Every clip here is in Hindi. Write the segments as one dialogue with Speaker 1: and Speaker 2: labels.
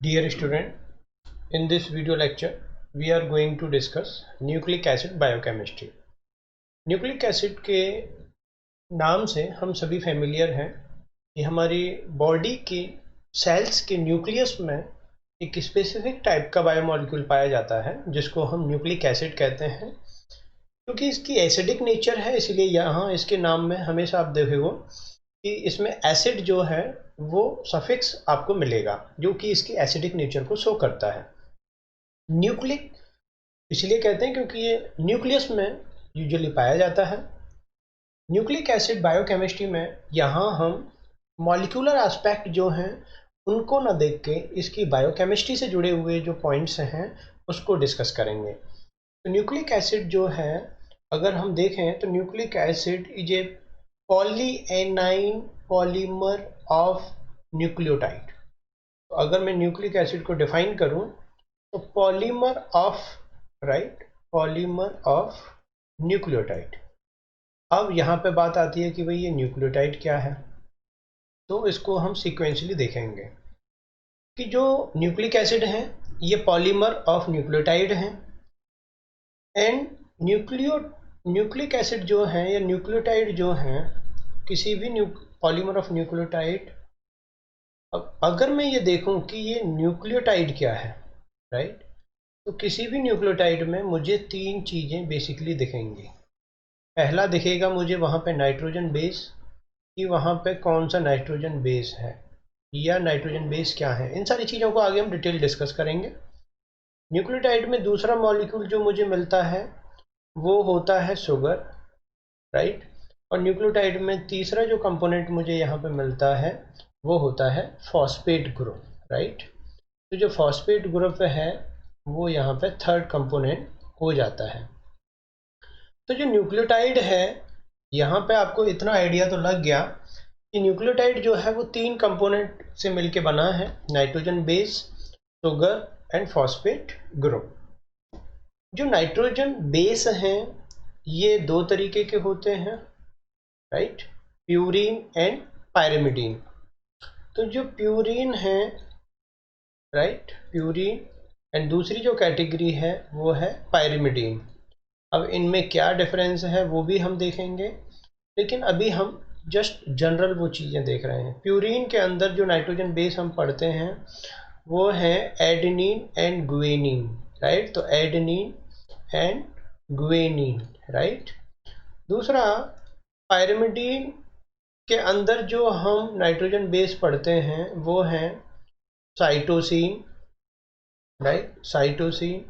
Speaker 1: Dear student, in this video lecture, we are going to discuss nucleic acid biochemistry. Nucleic acid के नाम से हम सभी फेमिलियर हैं। ये हमारी बॉडी के सेल्स के न्यूक्लियस में एक स्पेसिफिक टाइप का बायोमॉलिक्यूल पाया जाता है जिसको हम न्यूक्लिक एसिड कहते हैं। क्योंकि इसकी एसिडिक नेचर है इसलिए यहाँ इसके नाम में हमेशा आप देखोगे कि इसमें एसिड जो है वो सफिक्स आपको मिलेगा जो कि इसकी एसिडिक नेचर को शो करता है। न्यूक्लिक इसलिए कहते हैं क्योंकि ये न्यूक्लियस में यूजुअली पाया जाता है। न्यूक्लिक एसिड बायोकेमिस्ट्री में यहाँ हम मॉलिक्यूलर एस्पेक्ट जो हैं उनको ना देख के इसकी बायोकेमिस्ट्री से जुड़े हुए जो पॉइंट्स हैं उसको डिस्कस करेंगे। तो न्यूक्लिक एसिड जो है अगर हम देखें तो nucleic acid is a polyanion polymer of nucleotide. तो अगर मैं न्यूक्लिक एसिड को डिफाइन करूं तो polymer of polymer of nucleotide. अब यहाँ पे बात आती है कि भाई ये न्यूक्लियोटाइड क्या है, तो इसको हम सीक्वेंशली देखेंगे कि जो न्यूक्लिक एसिड हैं ये पॉलीमर ऑफ न्यूक्लियोटाइड हैं एंड न्यूक्लिक एसिड जो है या न्यूक्लियोटाइड जो हैं किसी भी पॉलीमर ऑफ न्यूक्लियोटाइड। अब अगर मैं ये देखूं कि ये न्यूक्लियोटाइड क्या है तो किसी भी न्यूक्लियोटाइड में मुझे तीन चीज़ें बेसिकली दिखेंगी। पहला दिखेगा मुझे वहाँ पे नाइट्रोजन बेस कि वहाँ पे कौन सा नाइट्रोजन बेस है या नाइट्रोजन बेस क्या है। इन सारी चीज़ों को आगे हम डिटेल डिस्कस करेंगे। न्यूक्लियोटाइड में दूसरा मॉलिक्यूल जो मुझे मिलता है वो होता है शुगर, और न्यूक्लियोटाइड में तीसरा जो कंपोनेंट मुझे यहाँ पे मिलता है वो होता है फॉस्फेट ग्रुप, तो जो फॉस्फेट ग्रुप है वो यहाँ पे थर्ड कंपोनेंट हो जाता है। तो जो न्यूक्लियोटाइड है यहाँ पे आपको इतना आइडिया तो लग गया कि न्यूक्लियोटाइड जो है वो तीन कंपोनेंट से मिलके बना है, nitrogen base, sugar and phosphate group. जो नाइट्रोजन बेस हैं ये दो तरीके के होते हैं, प्यूरीन एंड पायरिमिडीन। तो जो प्यूरीन है प्यूरीन एंड दूसरी जो कैटेगरी है वो है पायरिमिडीन। अब इनमें क्या डिफरेंस है वो भी हम देखेंगे, लेकिन अभी हम जस्ट जनरल वो चीज़ें देख रहे हैं। प्यूरीन के अंदर जो नाइट्रोजन बेस हम पढ़ते हैं वो है एडेनिन एंड गुएनिन, तो एडेनिन एंड गुएनिन, दूसरा पायरिमिडीन के अंदर जो हम नाइट्रोजन बेस पढ़ते हैं वो है cytosine, cytosine,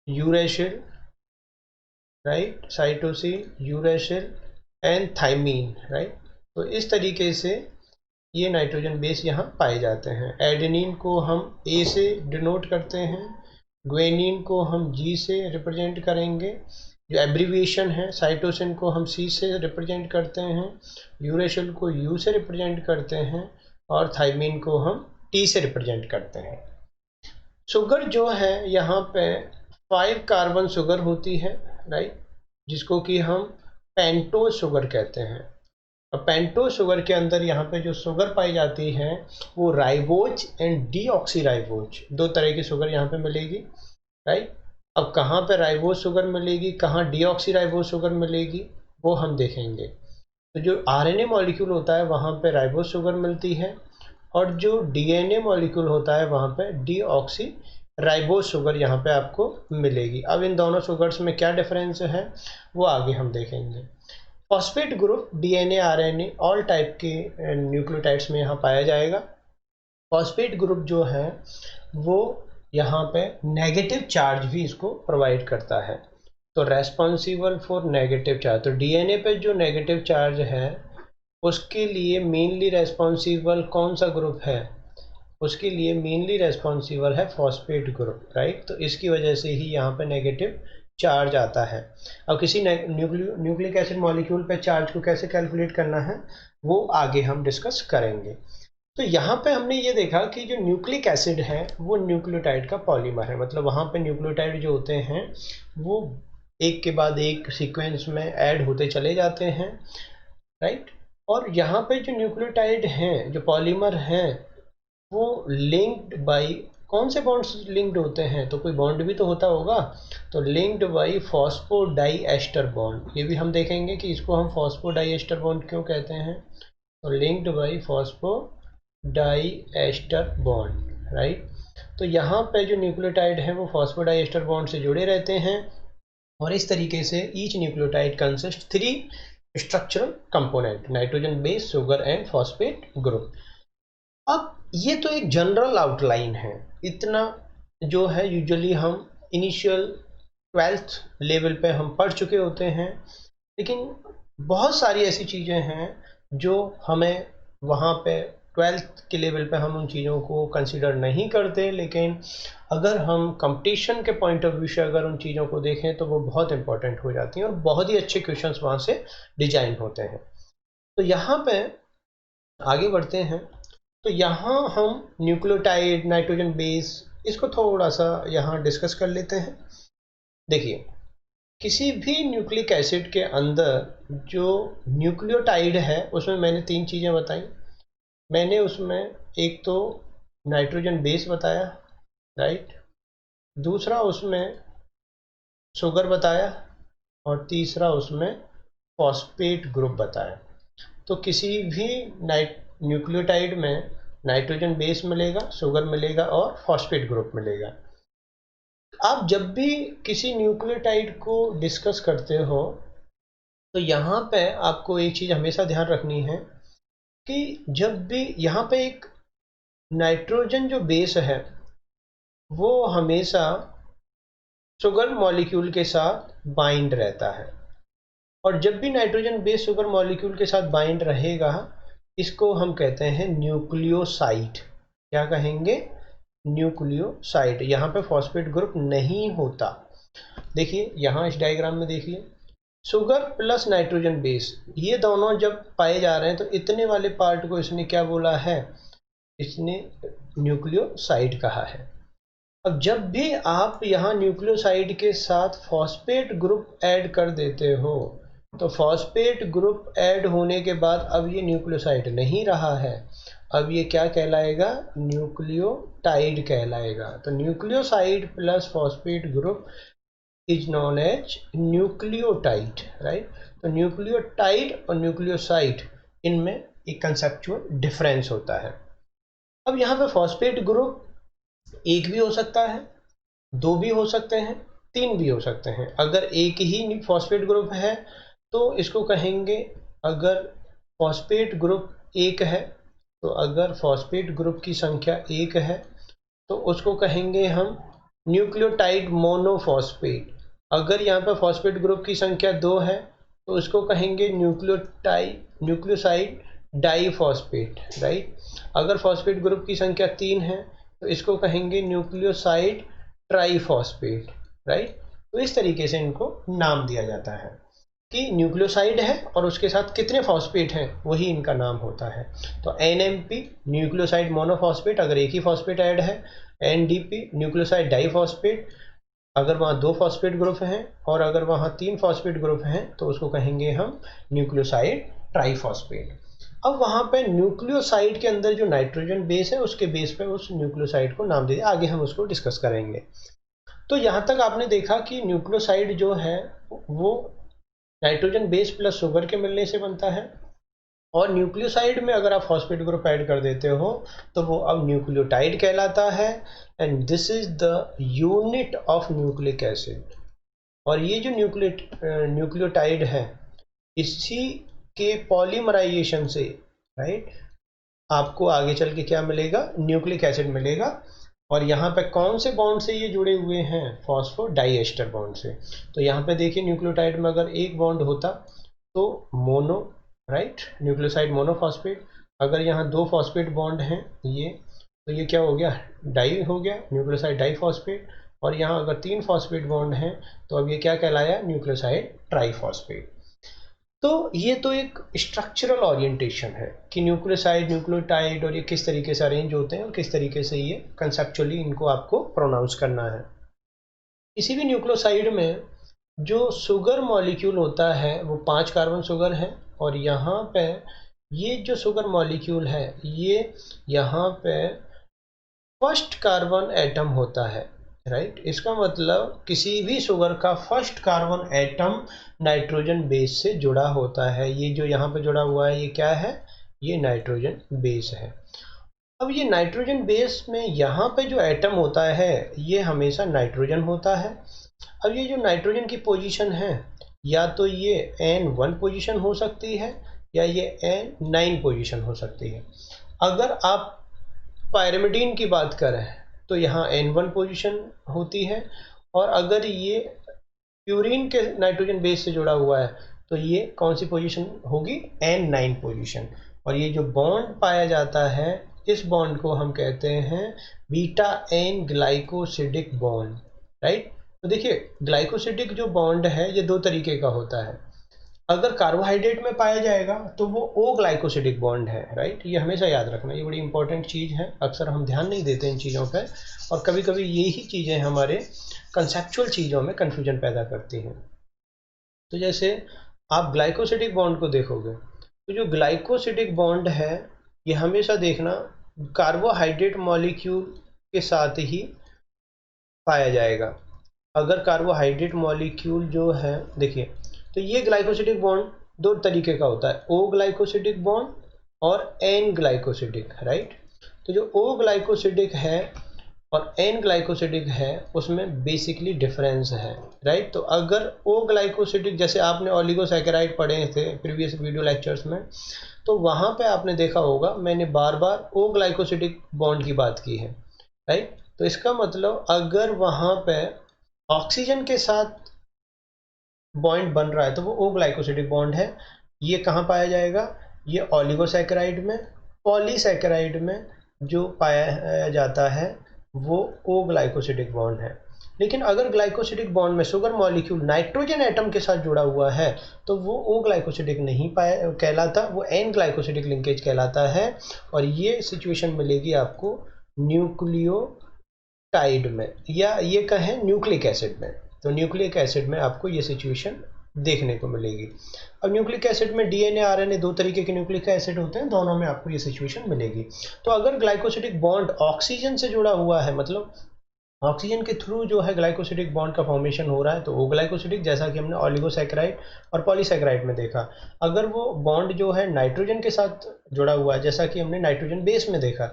Speaker 1: uracil, cytosine, uracil and thymine, तो इस तरीके से ये नाइट्रोजन बेस यहाँ पाए जाते हैं। एडेनिन को हम ए से डिनोट करते हैं, गुएनिन को हम जी से रिप्रेजेंट करेंगे, जो एब्रीविएशन है, साइटोसिन को हम सी से रिप्रेजेंट करते हैं, यूरेसिल को यू से रिप्रेजेंट करते हैं और थाइमीन को हम टी से रिप्रेजेंट करते हैं। शुगर जो है यहाँ पे 5 कार्बन शुगर होती है, जिसको कि हम पेंटोज शुगर कहते हैं। अब पेंटोज शुगर के अंदर यहाँ पे जो शुगर पाई जाती है वो राइबोज एंड डीऑक्सीराइबोज, दो तरह की शुगर यहाँ पे मिलेगी, अब कहाँ पे राइबोज शुगर मिलेगी, कहाँ डीऑक्सीराइबोज शुगर मिलेगी वो हम देखेंगे। तो जो आरएनए मॉलिक्यूल होता है वहाँ पे राइबोज शुगर मिलती है और जो डीएनए मॉलिक्यूल होता है वहाँ पे डीऑक्सीराइबोज शुगर यहाँ पे आपको मिलेगी। अब इन दोनों शुगर्स में क्या डिफरेंस है वो आगे हम देखेंगे। Phosphate group DNA RNA all type के न्यूक्लियोटाइड्स में यहाँ पाया जाएगा। फॉस्फेट ग्रुप जो है वो यहाँ पे नेगेटिव चार्ज भी इसको प्रोवाइड करता है, तो रेस्पॉन्सिबल फॉर नेगेटिव चार्ज। तो डीएनए पे जो नेगेटिव चार्ज है उसके लिए मेनली रेस्पॉन्सिबल कौन सा ग्रुप है, उसके लिए मेनली रेस्पॉन्सिबल है फॉस्फेट ग्रुप, तो इसकी वजह से ही यहाँ पे नेगेटिव चार्ज आता है। अब किसी न्यूक्लिक एसिड मॉलिक्यूल पे चार्ज को कैसे कैलकुलेट करना है वो आगे हम डिस्कस करेंगे। तो यहाँ पे हमने ये देखा कि जो न्यूक्लिक एसिड है वो न्यूक्लियोटाइड का पॉलीमर है, मतलब वहाँ पे न्यूक्लियोटाइड जो होते हैं वो एक के बाद एक सीक्वेंस में ऐड होते चले जाते हैं, और यहाँ पे जो न्यूक्लियोटाइड हैं जो पॉलीमर हैं वो लिंक्ड बाई कौन से बॉन्ड्स लिंक्ड होते हैं, तो कोई बॉन्ड भी तो होता होगा, तो लिंक्ड बाई फॉस्फोडाइएस्टर बॉन्ड। ये भी हम देखेंगे कि इसको हम फॉस्फोडाइएस्टर बॉन्ड क्यों कहते हैं, तो linked by phosphodiester bond, right. तो यहाँ पे जो न्यूक्लियोटाइड है वो फॉस्फोडाइएस्टर बॉन्ड से जुड़े रहते हैं, और इस तरीके से each nucleotide consist 3 structural component, nitrogen base, sugar and phosphate group. अब ये तो एक जनरल आउटलाइन है, इतना जो है यूजुअली हम इनिशियल 12th लेवल पे हम पढ़ चुके होते हैं, लेकिन बहुत सारी ऐसी चीज़ें हैं जो हमें वहाँ पे 12th के लेवल पे हम उन चीज़ों को कंसिडर नहीं करते, लेकिन अगर हम कंपटीशन के पॉइंट ऑफ व्यू से अगर उन चीज़ों को देखें तो वो बहुत इंपॉर्टेंट हो जाती हैं और बहुत ही अच्छे क्वेश्चंस वहाँ से डिजाइन होते हैं। तो यहाँ पे आगे बढ़ते हैं, तो यहाँ हम न्यूक्लियोटाइड, नाइट्रोजन बेस, इसको थोड़ा सा यहाँ डिस्कस कर लेते हैं। देखिए, किसी भी न्यूक्लिक एसिड के अंदर जो न्यूक्लियोटाइड है उसमें मैंने 3 चीज़ें बताई। मैंने उसमें एक तो नाइट्रोजन बेस बताया, राइट, दूसरा उसमें शुगर बताया, और तीसरा उसमें फॉस्फेट ग्रुप बताया। तो किसी भी न्यूक्लियोटाइड में नाइट्रोजन बेस मिलेगा, शुगर मिलेगा और फॉस्फेट ग्रुप मिलेगा। आप जब भी किसी न्यूक्लियोटाइड को डिस्कस करते हो तो यहाँ पे आपको एक चीज़ हमेशा ध्यान रखनी है कि जब भी यहाँ पे एक नाइट्रोजन जो बेस है वो हमेशा शुगर मॉलिक्यूल के साथ बाइंड रहता है, और जब भी नाइट्रोजन बेस शुगर मॉलिक्यूल के साथ बाइंड रहेगा इसको हम कहते हैं न्यूक्लियोसाइड। क्या कहेंगे, न्यूक्लियोसाइड। यहाँ पे फॉस्फेट ग्रुप नहीं होता। देखिए यहाँ इस डायग्राम में देखिए, शुगर प्लस नाइट्रोजन बेस ये दोनों जब पाए जा रहे हैं तो इतने वाले पार्ट को इसने क्या बोला है, इसने न्यूक्लियोसाइड कहा है। अब जब भी आप यहाँ न्यूक्लियोसाइड के साथ फॉस्फेट ग्रुप ऐड कर देते हो तो फॉस्फेट ग्रुप ऐड होने के बाद अब ये न्यूक्लियोसाइड नहीं रहा है, अब ये क्या कहलाएगा, न्यूक्लियोटाइड कहलाएगा। तो nucleoside plus phosphate group is known as nucleotide, right. तो न्यूक्लियोटाइड और न्यूक्लियोसाइड इनमें एक कंसेप्चुअल डिफरेंस होता है। अब यहाँ पे फॉस्फेट ग्रुप एक भी हो सकता है, 2 भी हो सकते हैं, 3 भी हो सकते हैं। अगर एक ही फॉस्फेट ग्रुप है तो इसको कहेंगे, अगर फॉस्फेट ग्रुप एक है तो अगर फॉस्फेट ग्रुप की संख्या 1 है तो उसको कहेंगे हम न्यूक्लियोटाइड मोनोफॉस्फेट। अगर यहाँ पर फॉस्फेट ग्रुप की संख्या 2 है तो उसको कहेंगे न्यूक्लियोसाइड डाईफॉस्फेट, राइट। अगर फॉस्फेट ग्रुप की संख्या 3 है तो इसको कहेंगे न्यूक्लियोसाइड ट्राईफॉस्फेट, राइट। तो इस तरीके से इनको नाम दिया जाता है कि न्यूक्लियोसाइड है और उसके साथ कितने फॉस्फेट हैं वही इनका नाम होता है। तो NMP न्यूक्लियोसाइड मोनोफॉस्फेट अगर एक ही फॉस्फेट ऐड है, NDP न्यूक्लियोसाइड डाईफॉस्फेट अगर वहाँ 2 फॉस्फेट ग्रुप हैं, और अगर वहाँ 3 फॉस्फेट ग्रुप हैं तो उसको कहेंगे हम न्यूक्लियोसाइड ट्राईफॉस्फेट। अब वहाँ पे न्यूक्लियोसाइड के अंदर जो नाइट्रोजन बेस है उसके बेस पे उस न्यूक्लियोसाइड को नाम दे दिया, आगे हम उसको डिस्कस करेंगे। तो यहाँ तक आपने देखा कि न्यूक्लियोसाइड जो है वो नाइट्रोजन बेस प्लस शुगर के मिलने से बनता है, और न्यूक्लियोसाइड में अगर आप फॉस्फेट ग्रुप ऐड कर देते हो तो वो अब न्यूक्लियोटाइड कहलाता है, and this is the unit of nucleic acid. और ये जो न्यूक्लियोटाइड है इसी के पॉलीमराइजेशन से, राइट, आपको आगे चल के क्या मिलेगा, न्यूक्लिक एसिड मिलेगा। और यहाँ पे कौन से बॉन्ड से ये जुड़े हुए हैं, फॉस्फोडाइएस्टर बॉन्ड से। तो यहाँ पे देखिए न्यूक्लियोटाइड में अगर एक बॉन्ड होता तो मोनो, राइट, न्यूक्लियोसाइड मोनोफॉस्फेट। अगर यहाँ 2 फॉस्फेट बॉन्ड हैं ये, तो ये क्या हो गया, डाई हो गया, न्यूक्लियोसाइड डाईफॉस्फेट। और यहाँ अगर 3 फॉस्फेट बॉन्ड हैं तो अब ये क्या कहलाया, न्यूक्लियोसाइड ट्राईफॉस्फेट। तो ये तो एक स्ट्रक्चरल ओरिएंटेशन है कि न्यूक्लियोसाइड, न्यूक्लियोटाइड और ये किस तरीके से अरेंज होते हैं और किस तरीके से ये कंसेप्चुअली इनको आपको प्रोनाउंस करना है। किसी भी न्यूक्लियोसाइड में जो शुगर मॉलिक्यूल होता है वो 5 कार्बन शुगर है, और यहाँ पे ये जो शुगर मॉलिक्यूल है ये यहाँ पे फर्स्ट कार्बन एटम होता है, राइट। इसका मतलब किसी भी शुगर का first carbon atom nitrogen base से जुड़ा होता है। ये जो यहाँ पे जुड़ा हुआ है ये क्या है, ये नाइट्रोजन बेस है। अब ये नाइट्रोजन बेस में यहाँ पे जो एटम होता है ये हमेशा नाइट्रोजन होता है। अब ये जो नाइट्रोजन की पोजीशन है, या तो ये N1 पोजीशन हो सकती है या ये N9 पोजीशन हो सकती है। अगर आप पायरिमिडीन की बात करें तो यहाँ N1 पोजीशन होती है, और अगर ये प्यूरिन के नाइट्रोजन बेस से जुड़ा हुआ है तो ये कौन सी पोजीशन होगी, N9 पोजीशन। और ये जो बॉन्ड पाया जाता है इस बॉन्ड को हम कहते हैं beta N glycosidic bond, right. तो देखिए ग्लाइकोसिडिक जो बॉन्ड है ये दो तरीके का होता है। अगर कार्बोहाइड्रेट में पाया जाएगा तो वो ओ ग्लाइकोसिडिक बॉन्ड है, राइट। ये हमेशा याद रखना, ये बड़ी इंपॉर्टेंट चीज़ है, अक्सर हम ध्यान नहीं देते इन चीज़ों पर, और कभी कभी यही चीज़ें हमारे कंसेप्चुअल चीज़ों में कन्फ्यूजन पैदा करती हैं। तो जैसे आप ग्लाइकोसिडिक बॉन्ड को देखोगे तो जो ग्लाइकोसिडिक बॉन्ड है ये हमेशा देखना कार्बोहाइड्रेट मॉलिक्यूल के साथ ही पाया जाएगा। अगर कार्बोहाइड्रेट मॉलिक्यूल जो है, देखिए, तो ये ग्लाइकोसिडिक बॉन्ड दो तरीके का होता है, ओ ग्लाइकोसिडिक बॉन्ड और एन ग्लाइकोसिडिक, राइट। तो जो ओ ग्लाइकोसिडिक है और एन ग्लाइकोसिडिक है उसमें बेसिकली डिफरेंस है, राइट। तो अगर ओ ग्लाइकोसिडिक, जैसे आपने ओलिगोसैकेराइड पढ़े थे प्रीवियस वीडियो लेक्चर्स में, तो वहाँ पे आपने देखा होगा मैंने बार बार ओ ग्लाइकोसिडिक बॉन्ड की बात की है, राइट। तो इसका मतलब अगर वहाँ पे ऑक्सीजन के साथ बॉन्ड बन रहा है तो वो ओ ग्लाइकोसिडिक बॉन्ड है। ये कहाँ पाया जाएगा, ये ओलिगोसैकेराइड में। पॉलीसैकेराइड में जो पाया जाता है वो ओ ग्लाइकोसिडिक बॉन्ड है। लेकिन अगर ग्लाइकोसिडिक बॉन्ड में शुगर मॉलिक्यूल नाइट्रोजन एटम के साथ जुड़ा हुआ है तो वो ओ ग्लाइकोसिडिक नहीं पाया कहलाता, वो एन ग्लाइकोसिडिक लिंकेज कहलाता है। और ये सिचुएशन मिलेगी आपको न्यूक्लियोटाइड में, या ये कहें न्यूक्लिक एसिड में। तो न्यूक्लिक एसिड में आपको ये सिचुएशन देखने को मिलेगी। अब न्यूक्लिक एसिड में डीएनए आरएनए दो तरीके के न्यूक्लिक एसिड होते हैं, दोनों में आपको ये सिचुएशन मिलेगी। तो अगर ग्लाइकोसिडिक बॉन्ड ऑक्सीजन से जुड़ा हुआ है, मतलब ऑक्सीजन के थ्रू जो है ग्लाइकोसिडिक बॉन्ड का फॉर्मेशन हो रहा है, तो वो ग्लाइकोसिडिक, जैसा कि हमने ओलिगोसैकेराइड और पॉलीसैकेराइड में देखा। अगर वो बॉन्ड जो है नाइट्रोजन के साथ जुड़ा हुआ है, जैसा कि हमने नाइट्रोजन बेस में देखा,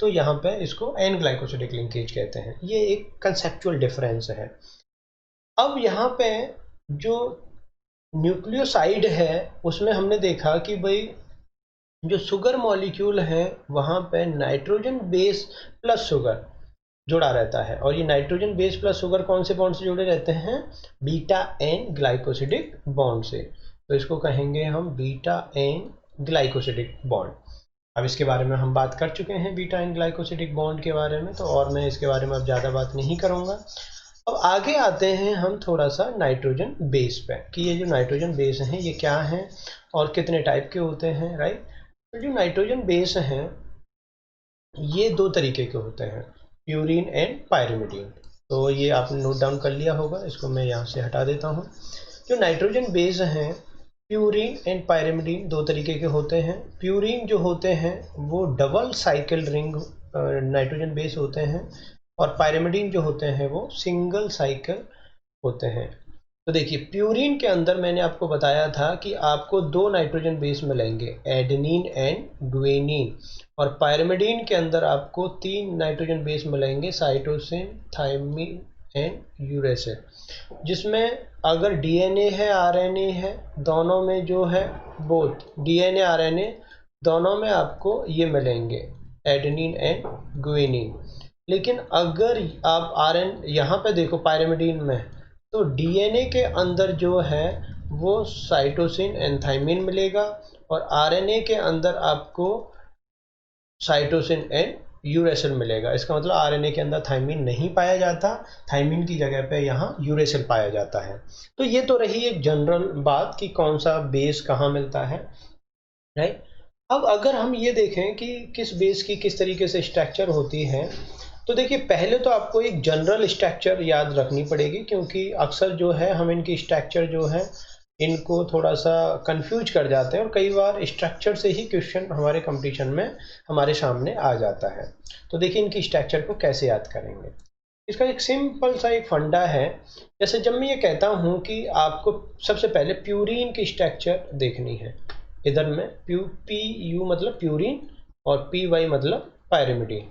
Speaker 1: तो यहाँ पे इसको एन ग्लाइकोसिडिक लिंकेज कहते हैं। ये एक कंसेप्चुअल डिफरेंस है। अब यहाँ पे जो न्यूक्लियोसाइड है उसमें हमने देखा कि भाई जो शुगर मॉलिक्यूल है वहाँ पे नाइट्रोजन बेस प्लस शुगर जुड़ा रहता है, और ये नाइट्रोजन बेस प्लस शुगर कौन से बॉन्ड से जुड़े रहते हैं, बीटा एन ग्लाइकोसिडिक बॉन्ड से। तो इसको कहेंगे हम बीटा एन ग्लाइकोसिडिक बॉन्ड। अब इसके बारे में हम बात कर चुके हैं बीटा एन ग्लाइकोसिडिक बॉन्ड के बारे में, तो और मैं इसके बारे में अब ज़्यादा बात नहीं करूँगा। अब आगे आते हैं हम थोड़ा सा नाइट्रोजन बेस पे, कि ये जो नाइट्रोजन बेस हैं ये क्या हैं और कितने टाइप के होते हैं, राइट। तो जो नाइट्रोजन बेस हैं ये दो तरीके के होते हैं, प्यूरिन एंड पायरिमिडीन। तो ये आपने नोट डाउन कर लिया होगा, इसको मैं यहाँ से हटा देता हूँ। जो नाइट्रोजन बेस हैं प्यूरिन एंड पायरिमिडीन दो तरीके के होते हैं। प्यूरिन जो होते हैं वो double cycle ring nitrogen base होते हैं, और पायरिमिडीन जो होते हैं वो सिंगल साइकिल होते हैं। तो देखिए प्यूरिन के अंदर मैंने आपको बताया था कि आपको दो नाइट्रोजन बेस मिलेंगे, एडेनिन एंड गुएनिन, और पायरिमिडीन के अंदर आपको तीन नाइट्रोजन बेस मिलेंगे, साइटोसिन, थायमिन एंड यूरेसिल। जिसमें अगर डीएनए है आरएनए है, दोनों में जो है बोथ डीएनए आरएनए दोनों में आपको ये मिलेंगे एडेनिन एंड गुएनिन। लेकिन अगर आप आरएन यहाँ पे देखो पायरिमिडीन में, तो डीएनए के अंदर जो है वो साइटोसिन एंड थायमिन मिलेगा, और आरएनए के अंदर आपको साइटोसिन एंड यूरेसिल मिलेगा। इसका मतलब आरएनए के अंदर थायमिन नहीं पाया जाता, थायमिन की जगह पे यहाँ यूरेसिल पाया जाता है। तो ये तो रही एक जनरल बात कि कौन सा बेस कहाँ मिलता है, राइट। अब अगर हम ये देखें कि किस बेस की किस तरीके से स्ट्रक्चर होती है, तो देखिए पहले तो आपको एक जनरल स्ट्रक्चर याद रखनी पड़ेगी, क्योंकि अक्सर जो है हम इनकी स्ट्रक्चर जो है इनको थोड़ा सा कंफ्यूज कर जाते हैं और कई बार स्ट्रक्चर से ही क्वेश्चन हमारे कंपटीशन में हमारे सामने आ जाता है। तो देखिए इनकी स्ट्रक्चर को कैसे याद करेंगे। इसका एक सिंपल सा एक फंडा है। जैसे जब मैं ये कहता हूँ कि आपको सबसे पहले प्यूरीन की स्ट्रक्चर देखनी है, इधर में पी यू मतलब प्यूरीन और पी वाई मतलब पायरिमिडीन।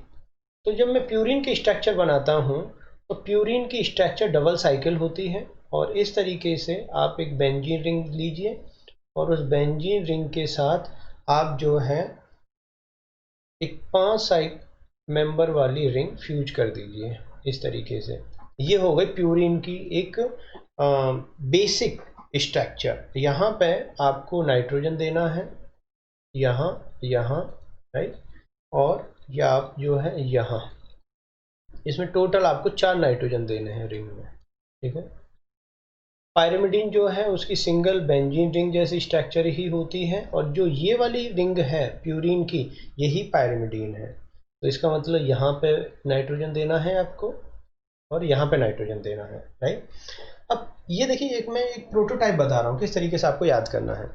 Speaker 1: तो जब मैं प्यूरीन की स्ट्रक्चर बनाता हूँ तो प्यूरीन की स्ट्रक्चर डबल साइकिल होती है और इस तरीके से आप एक बेंजीन रिंग लीजिए और उस बेंजीन रिंग के साथ आप जो है एक 5 साइड मेंबर वाली रिंग फ्यूज कर दीजिए इस तरीके से। ये हो गई प्यूरीन की एक बेसिक स्ट्रक्चर। यहाँ पे आपको नाइट्रोजन देना है, यहाँ यहाँ राइट, और या आप जो है यहाँ, इसमें टोटल आपको 4 नाइट्रोजन देने हैं रिंग में, ठीक है। पायरिमिडीन जो है उसकी सिंगल बेंजीन रिंग जैसी स्ट्रक्चर ही होती है और जो ये वाली रिंग है प्यूरीन की, यही पायरिमिडीन है। तो इसका मतलब यहाँ पे नाइट्रोजन देना है आपको और यहाँ पे नाइट्रोजन देना है, राइट। अब ये देखिए मैं एक प्रोटोटाइप बता रहा हूँ किस तरीके से आपको याद करना है।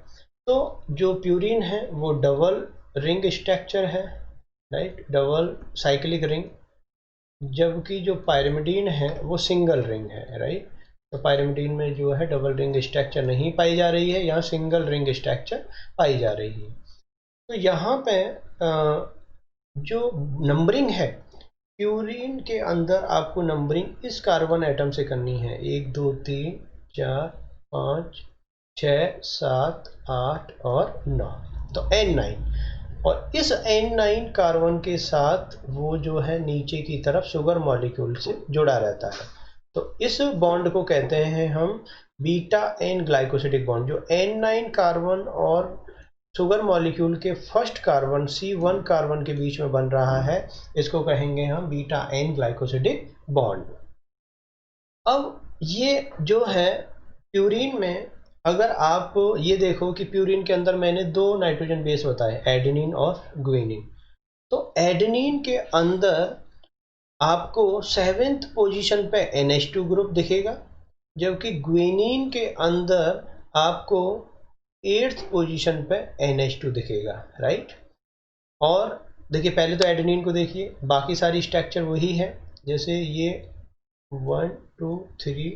Speaker 1: तो जो प्यूरीन है वो डबल रिंग स्ट्रक्चर है, राइट, डबल साइक्लिक रिंग, जबकि जो पायरिमिडीन है वो सिंगल रिंग है, राइट। तो पायरिमिडीन में जो है डबल रिंग स्ट्रक्चर नहीं पाई जा रही है, यहाँ सिंगल रिंग स्ट्रक्चर पाई जा रही है। तो यहाँ पे जो नंबरिंग है प्यूरीन के अंदर, आपको नंबरिंग इस कार्बन एटम से करनी है, 1 2 3 4 5 6 7 8 और 9, तो N9। और इस N9 कार्बन के साथ वो जो है नीचे की तरफ शुगर मॉलिक्यूल से जुड़ा रहता है। तो इस बॉन्ड को कहते हैं हम बीटा एन ग्लाइकोसिडिक बॉन्ड। जो N9 कार्बन और शुगर मॉलिक्यूल के फर्स्ट कार्बन C1 कार्बन के बीच में बन रहा है, इसको कहेंगे हम बीटा एन ग्लाइकोसिडिक बॉन्ड। अब ये जो है प्यूरीन में, अगर आप ये देखो कि प्यूरीन के अंदर मैंने 2 नाइट्रोजन बेस बताए, एडेनिन और ग्वानिन। तो एडेनिन के अंदर आपको 7th पोजीशन पे NH2 ग्रुप दिखेगा, जबकि ग्वानिन के अंदर आपको 8th पोजीशन पे NH2 दिखेगा, राइट। और देखिए पहले तो एडेनिन को देखिए, बाकी सारी स्ट्रक्चर वही है, जैसे ये 1 2 3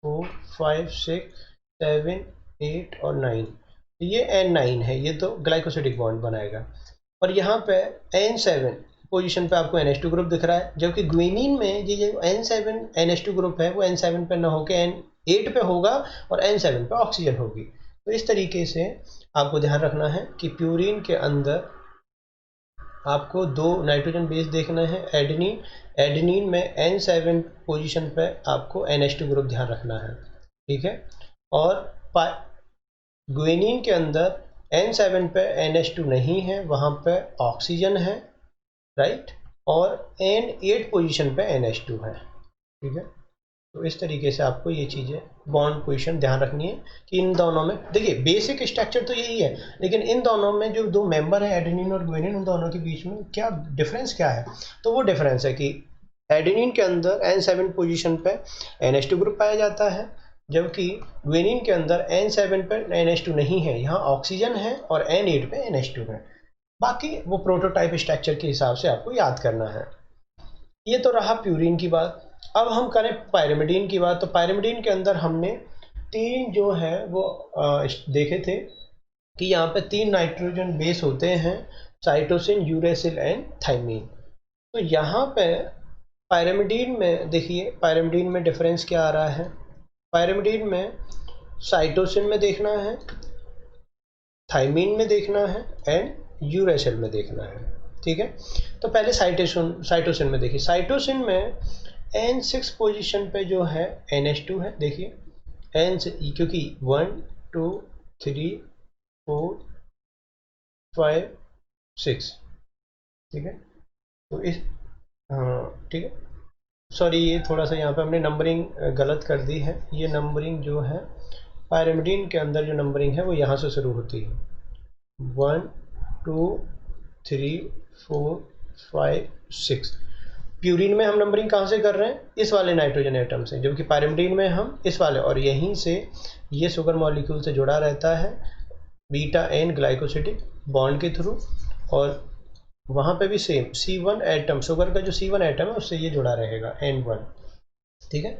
Speaker 1: 4 5 6 7 8 और 9, ये N9 है, ये तो ग्लाइकोसिडिक बॉन्ड बनाएगा। और यहाँ पे N7 पोजीशन पे आपको NH2 ग्रुप दिख रहा है, जबकि ग्वानिन में ये जो N7 NH2 ग्रुप है वो N7 पे ना होकर N8 पे होगा और N7 पे ऑक्सीजन होगी। तो इस तरीके से आपको ध्यान रखना है कि प्यूरीन के अंदर आपको 2 नाइट्रोजन बेस देखना है, एडेनिन। एडेनिन में N7 पोजीशन पे आपको NH2 ग्रुप ध्यान रखना है, ठीक है। और ग्वानिन के अंदर N7 पे NH2 नहीं है, वहाँ पे ऑक्सीजन है, राइट, और N8 पोजीशन पे NH2 है, ठीक है। तो इस तरीके से आपको ये चीज़ें बॉन्ड पोजीशन ध्यान रखनी है कि इन दोनों में, देखिए बेसिक स्ट्रक्चर तो यही है, लेकिन इन दोनों में जो 2 मेंबर है एडेनिन और ग्वानिन, उन दोनों के बीच में क्या डिफरेंस क्या है। तो वो डिफरेंस है कि एडेनिन के अंदर N7 पोजीशन पे NH2 ग्रुप पाया जाता है, जबकि ग्वानिन के अंदर N7 पे NH2 नहीं है, यहाँ ऑक्सीजन है, और N8 पे NH2 है। बाकी वो प्रोटोटाइप स्ट्रक्चर के हिसाब से आपको याद करना है। ये तो रहा प्यूरीन की बात। अब हम करें पायरिमिडीन की बात। तो पायरिमिडीन के अंदर हमने 3 जो है वो देखे थे कि यहाँ पे 3 नाइट्रोजन बेस होते हैं, साइटोसिन, यूरेसिल एंड थाइमीन। तो यहाँ पे पायरिमिडीन में देखिए, पायरिमिडीन में डिफरेंस क्या आ रहा है। पायरिमिडीन में साइटोसिन में देखना है, थाइमीन में देखना है एंड यूरेसिल में देखना है, ठीक है। तो पहले साइटोसिन में देखिए। साइटोसिन में N6 पोजीशन पे जो है NH2 है, देखिए क्योंकि 1 2 3 4 5 6, ठीक है। तो इस, हाँ ठीक है, सॉरी ये थोड़ा सा यहाँ पे हमने नंबरिंग गलत कर दी है। ये नंबरिंग जो है पायरिमिडीन के अंदर जो नंबरिंग है वो यहाँ से शुरू होती है, 1 2 3 4 5 6। प्यूरिन में हम नंबरिंग कहाँ से कर रहे हैं, इस वाले नाइट्रोजन एटम से, जबकि पायरिमिडीन में हम इस वाले, और यहीं से ये शुगर मॉलिक्यूल से जुड़ा रहता है बीटा एन ग्लाइकोसिडिक बॉन्ड के थ्रू, और वहाँ पे भी सेम C1 एटम, शुगर का जो C1 एटम है उससे ये जुड़ा रहेगा N1, ठीक है।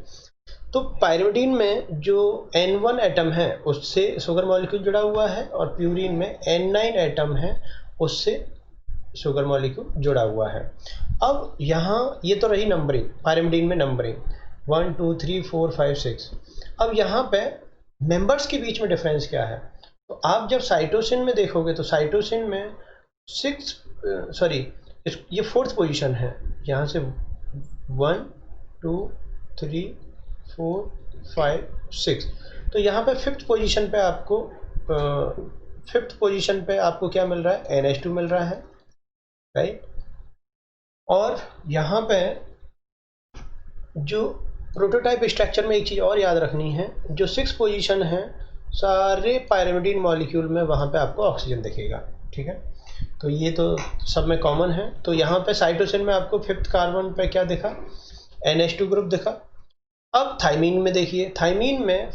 Speaker 1: तो पायरिमिडीन में जो N1 एटम है उससे शुगर मॉलिक्यूल जुड़ा हुआ है, और प्यूरिन में N9 एटम है उससे शुगर मॉलिक्यूल जुड़ा हुआ है। अब यहाँ ये तो रही नंबरिंग, पायरिमिडीन में नंबरिंग 1 2 3 4 5 6। अब यहाँ पे मेंबर्स के बीच में डिफरेंस क्या है, तो आप जब साइटोसिन में देखोगे तो साइटोसिन में ये 4th पोजीशन है, यहाँ से 1 2 3 4 5 6, तो यहाँ पे 5th पोजीशन पे आपको क्या मिल रहा है, NH2 मिल रहा है, राइट। और यहाँ पे जो प्रोटोटाइप स्ट्रक्चर में एक चीज़ और याद रखनी है, जो 6th पोजीशन है सारे पायरिमिडीन मॉलिक्यूल में वहाँ पे आपको ऑक्सीजन दिखेगा, ठीक है। तो ये तो सब में कॉमन है। तो यहाँ पे साइटोसिन में आपको 5th कार्बन पे क्या दिखा, NH2 ग्रुप दिखा। अब थाइमीन में देखिए, थाइमीन में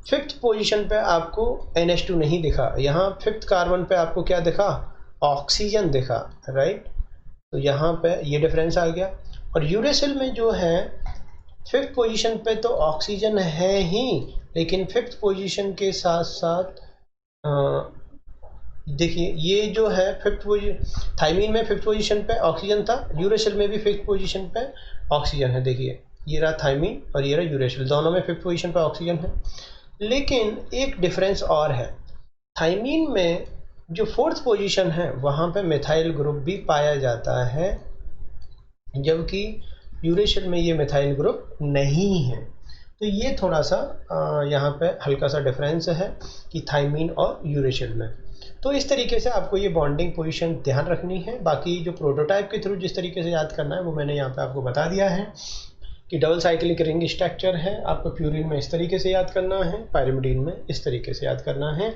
Speaker 1: 5th पोजीशन पे आपको NH2 नहीं दिखा, यहाँ 5th कार्बन पे आपको क्या दिखा, ऑक्सीजन दिखा, राइट। तो यहाँ पे ये डिफरेंस आ गया। और यूरेसिल में जो है 5th पोजीशन पे तो ऑक्सीजन है ही, लेकिन 5th पोजीशन के साथ साथ देखिए ये जो है 5th पोजीशन, थाइमीन में 5th पोजीशन पे ऑक्सीजन था, यूरेसिल में भी 5th पोजीशन पे ऑक्सीजन है। देखिए ये रहा थाइमीन और ये रहा यूरेसिल, दोनों में 5th पोजीशन पे ऑक्सीजन है। लेकिन एक डिफरेंस और है, थाइमीन में जो 4th पोजीशन है वहाँ पे मिथाइल ग्रुप भी पाया जाता है, जबकि यूरेशियल में ये मिथाइल ग्रुप नहीं है। तो ये थोड़ा सा यहाँ पे हल्का सा डिफरेंस है कि थाइमीन और यूरेशियल में। तो इस तरीके से आपको ये बॉन्डिंग पोजीशन ध्यान रखनी है। बाकी जो प्रोटोटाइप के थ्रू जिस तरीके से याद करना है वो मैंने यहाँ पे आपको बता दिया है कि डबल साइक्लिक रिंग स्ट्रक्चर है, आपको प्यूरिन में इस तरीके से याद करना है, पायरिमिडीन में इस तरीके से याद करना है।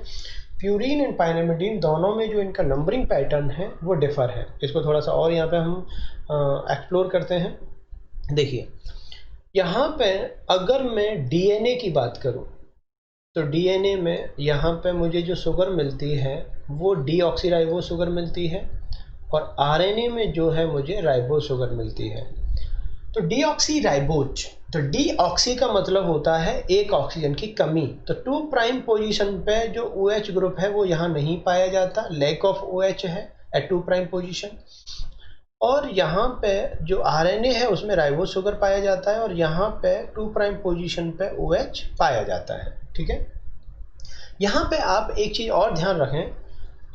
Speaker 1: प्यूरिन एंड पायरिमिडीन दोनों में जो इनका नंबरिंग पैटर्न है वो डिफ़र है। इसको थोड़ा सा और यहाँ पे हम एक्सप्लोर करते हैं। देखिए यहाँ पे अगर मैं DNA की बात करूँ तो DNA में यहाँ पे मुझे जो शुगर मिलती है वो डीऑक्सीराइबो शुगर मिलती है, और RNA में जो है मुझे राइबो शुगर मिलती है। तो डीऑक्सीराइबोज, तो डीऑक्सी का मतलब होता है एक ऑक्सीजन की कमी। तो 2 प्राइम पोजीशन पे जो OH ग्रुप है वो यहाँ नहीं पाया जाता, लैक ऑफ OH है एट 2 प्राइम पोजीशन। और यहाँ पे जो RNA है उसमें राइबो शुगर पाया जाता है, और यहाँ पे 2 प्राइम पोजीशन पे OH पाया जाता है, ठीक है। यहाँ पे आप एक चीज़ और ध्यान रखें,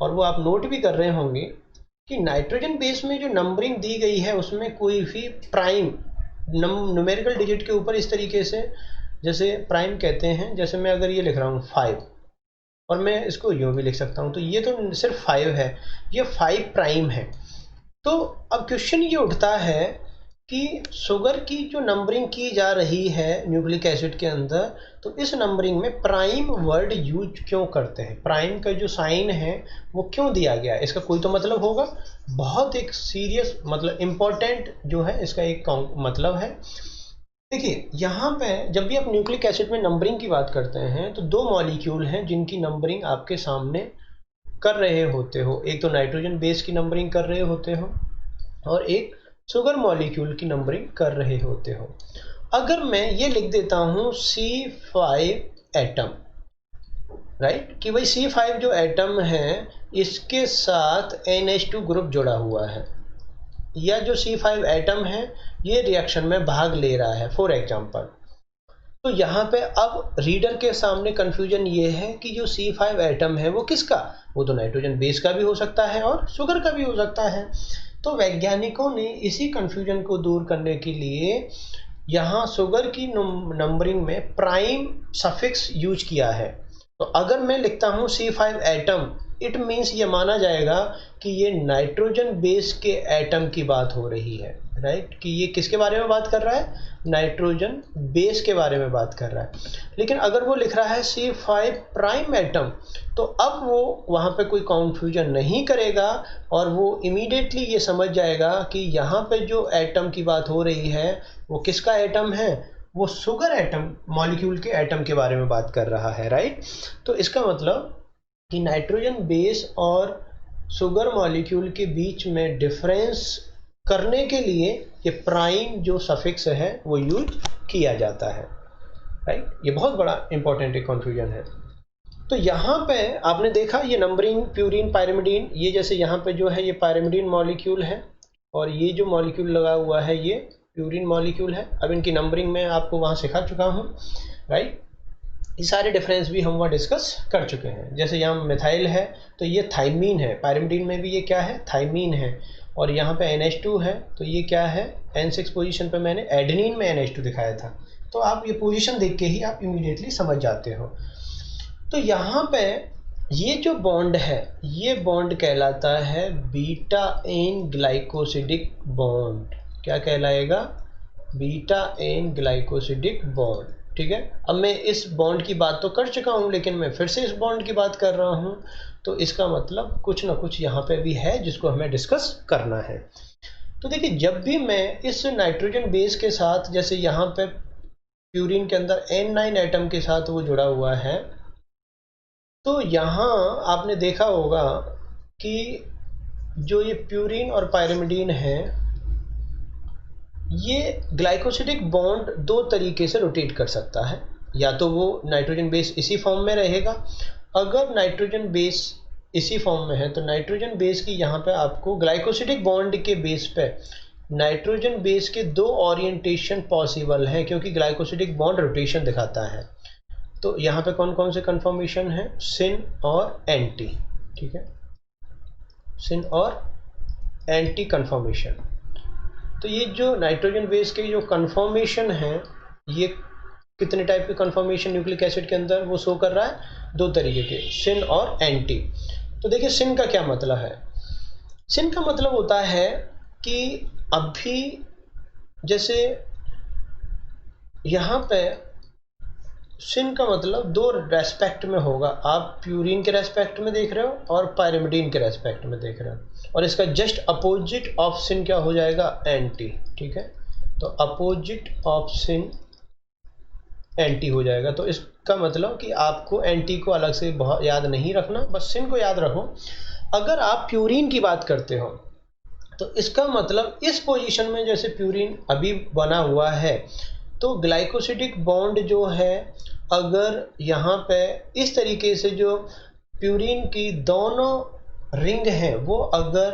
Speaker 1: और वो आप नोट भी कर रहे होंगे कि नाइट्रोजन बेस में जो नंबरिंग दी गई है उसमें कोई भी प्राइम न्यूमेरिकल डिजिट के ऊपर इस तरीके से, जैसे प्राइम कहते हैं, जैसे मैं अगर ये लिख रहा हूँ 5 और मैं इसको यूँ भी लिख सकता हूँ, तो ये तो सिर्फ 5 है, ये 5 प्राइम है। तो अब क्वेश्चन ये उठता है कि शुगर की जो नंबरिंग की जा रही है न्यूक्लिक एसिड के अंदर, तो इस नंबरिंग में प्राइम वर्ड यूज क्यों करते हैं, प्राइम का जो साइन है वो क्यों दिया गया है, इसका कोई तो मतलब होगा। बहुत एक सीरियस मतलब इम्पोर्टेंट जो है इसका एक मतलब है। देखिए यहाँ पे जब भी आप न्यूक्लिक एसिड में नंबरिंग की बात करते हैं तो 2 मॉलिक्यूल हैं जिनकी नंबरिंग आपके सामने कर रहे होते हो, एक तो नाइट्रोजन बेस की नंबरिंग कर रहे होते हो और एक शुगर मॉलिक्यूल की नंबरिंग कर रहे होते हो। अगर मैं ये लिख देता हूँ C5 एटम, राइट, कि भाई C5 जो एटम है इसके साथ NH2 ग्रुप जुड़ा हुआ है, या जो C5 एटम है ये रिएक्शन में भाग ले रहा है फॉर एग्जांपल, तो यहाँ पे अब रीडर के सामने कंफ्यूजन ये है कि जो C5 एटम है वो किसका, वो तो नाइट्रोजन बेस का भी हो सकता है और शुगर का भी हो सकता है। तो वैज्ञानिकों ने इसी कंफ्यूजन को दूर करने के लिए यहाँ शुगर की नंबरिंग में प्राइम सफिक्स यूज किया है। तो अगर मैं लिखता हूँ C5 एटम इट मीन्स ये माना जाएगा कि ये नाइट्रोजन बेस के एटम की बात हो रही है, राइट, कि ये किसके बारे में बात कर रहा है, नाइट्रोजन बेस के बारे में बात कर रहा है। लेकिन अगर वो लिख रहा है C5 प्राइम एटम, तो अब वो वहाँ पे कोई कॉन्फ्यूजन नहीं करेगा और वो इमीडिएटली ये समझ जाएगा कि यहाँ पे जो एटम की बात हो रही है वो किसका एटम है, वो शुगर एटम मॉलिक्यूल के एटम के बारे में बात कर रहा है, राइट। तो इसका मतलब कि नाइट्रोजन बेस और शुगर मॉलिक्यूल के बीच में डिफरेंस करने के लिए ये प्राइम जो सफिक्स है वो यूज किया जाता है, राइट। ये बहुत बड़ा इंपॉर्टेंट एक कन्फ्यूजन है। तो यहाँ पे आपने देखा ये नंबरिंग प्यूरिन पायरिमिडीन, ये जैसे यहाँ पे जो है ये पायरिमिडीन मॉलिक्यूल है और ये जो मॉलिक्यूल लगा हुआ है ये प्यूरिन मॉलिक्यूल है। अब इनकी नंबरिंग मैं आपको वहाँ सिखा चुका हूँ, राइट। ये सारे डिफरेंस भी हम वहाँ डिस्कस कर चुके हैं। जैसे यहाँ मिथाइल है तो ये थाइमीन है, पायरिमिडीन में भी ये क्या है, थाइमीन है। और यहाँ पे NH2 है तो ये क्या है, N6 पोजीशन पे मैंने एडेनिन में NH2 दिखाया था। तो आप ये पोजीशन देख के ही आप इमीडिएटली समझ जाते हो। तो यहाँ पे ये जो बॉन्ड है ये बॉन्ड कहलाता है बीटा एन ग्लाइकोसिडिक बॉन्ड। क्या कहलाएगा, बीटा एन ग्लाइकोसिडिक बॉन्ड, ठीक है। अब मैं इस बॉन्ड की बात तो कर चुका हूँ लेकिन मैं फिर से इस बॉन्ड की बात कर रहा हूँ, तो इसका मतलब कुछ ना कुछ यहाँ पे भी है जिसको हमें डिस्कस करना है। तो देखिए जब भी मैं इस नाइट्रोजन बेस के साथ, जैसे यहाँ पे प्यूरिन के अंदर N9 एटम के साथ वो जुड़ा हुआ है, तो यहाँ आपने देखा होगा कि जो ये प्यूरिन और पायरिमिडीन है ये ग्लाइकोसिडिक बॉन्ड दो तरीके से रोटेट कर सकता है। या तो वो नाइट्रोजन बेस इसी फॉर्म में रहेगा, अगर नाइट्रोजन बेस इसी फॉर्म में है तो नाइट्रोजन बेस की यहाँ पे आपको ग्लाइकोसिडिक बॉन्ड के बेस पे नाइट्रोजन बेस के दो ओरिएंटेशन पॉसिबल हैं, क्योंकि ग्लाइकोसिडिक बॉन्ड रोटेशन दिखाता है। तो यहाँ पे कौन कौन से कन्फर्मेशन है, सिन और एंटी, ठीक है, सिन और एंटी कन्फर्मेशन। तो ये जो नाइट्रोजन बेस के जो कन्फर्मेशन है ये कितने टाइप के कन्फर्मेशन न्यूक्लिक एसिड के अंदर वो शो कर रहा है, दो तरीके के, सिन और एंटी। तो देखिए सिन का क्या मतलब है, सिन का मतलब होता है कि अभी जैसे यहाँ पे सिन का मतलब दो रेस्पेक्ट में होगा, आप प्यूरिन के रेस्पेक्ट में देख रहे हो और पायरिमिडीन के रेस्पेक्ट में देख रहे हो, और इसका जस्ट अपोजिट ऑफ सिन क्या हो जाएगा, एंटी, ठीक है। तो अपोजिट ऑफ सिन एंटी हो जाएगा। तो इसका मतलब कि आपको एंटी को अलग से बहुत याद नहीं रखना, बस सिन को याद रखो। अगर आप प्यूरिन की बात करते हो तो इसका मतलब इस पोजीशन में जैसे प्यूरिन अभी बना हुआ है तो ग्लाइकोसिडिक बॉन्ड जो है अगर यहाँ पे इस तरीके से जो प्यूरिन की दोनों रिंग हैं वो अगर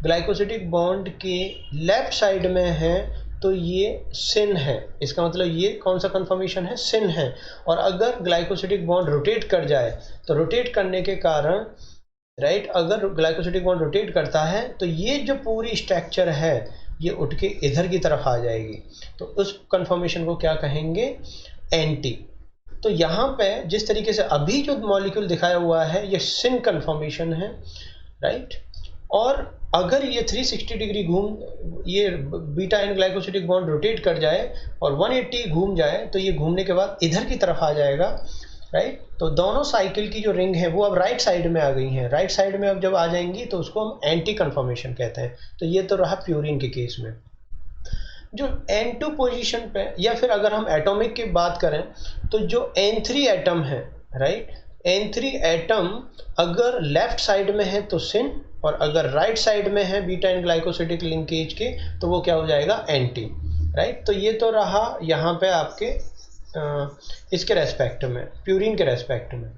Speaker 1: ग्लाइकोसिडिक बॉन्ड के लेफ्ट साइड में है तो ये सिन है। इसका मतलब ये कौन सा कन्फर्मेशन है, सिन है। और अगर ग्लाइकोसिडिक बॉन्ड रोटेट कर जाए तो रोटेट करने के कारण, राइट, अगर ग्लाइकोसिडिक बॉन्ड रोटेट करता है तो ये जो पूरी स्ट्रक्चर है ये उठ के इधर की तरफ आ जाएगी, तो उस कन्फर्मेशन को क्या कहेंगे, एंटी। तो यहाँ पे जिस तरीके से अभी जो मॉलिक्यूल दिखाया हुआ है ये सिन कन्फर्मेशन है, राइट। और अगर ये 360 डिग्री ये beta N glycosidic bond rotate कर जाए और 180 घूम जाए तो ये घूमने के बाद इधर की तरफ आ जाएगा, राइट। तो दोनों साइकिल की जो रिंग है वो अब राइट साइड में आ गई हैं, राइट साइड में अब जब आ जाएंगी तो उसको हम एंटी कन्फर्मेशन कहते हैं। तो ये तो रहा प्यूरिन के केस में। जो N2 पोजीशन पे, या फिर अगर हम एटॉमिक की बात करें तो जो N3 एटम है, राइट, N3 एटम अगर लेफ्ट साइड में है तो सिन, और अगर राइट साइड में है बीटा एन ग्लाइकोसिडिक लिंकेज के तो वो क्या हो जाएगा, एंटी, राइट। तो ये तो रहा यहाँ पे आपके इसके रेस्पेक्ट में, प्यूरिन के रेस्पेक्ट में।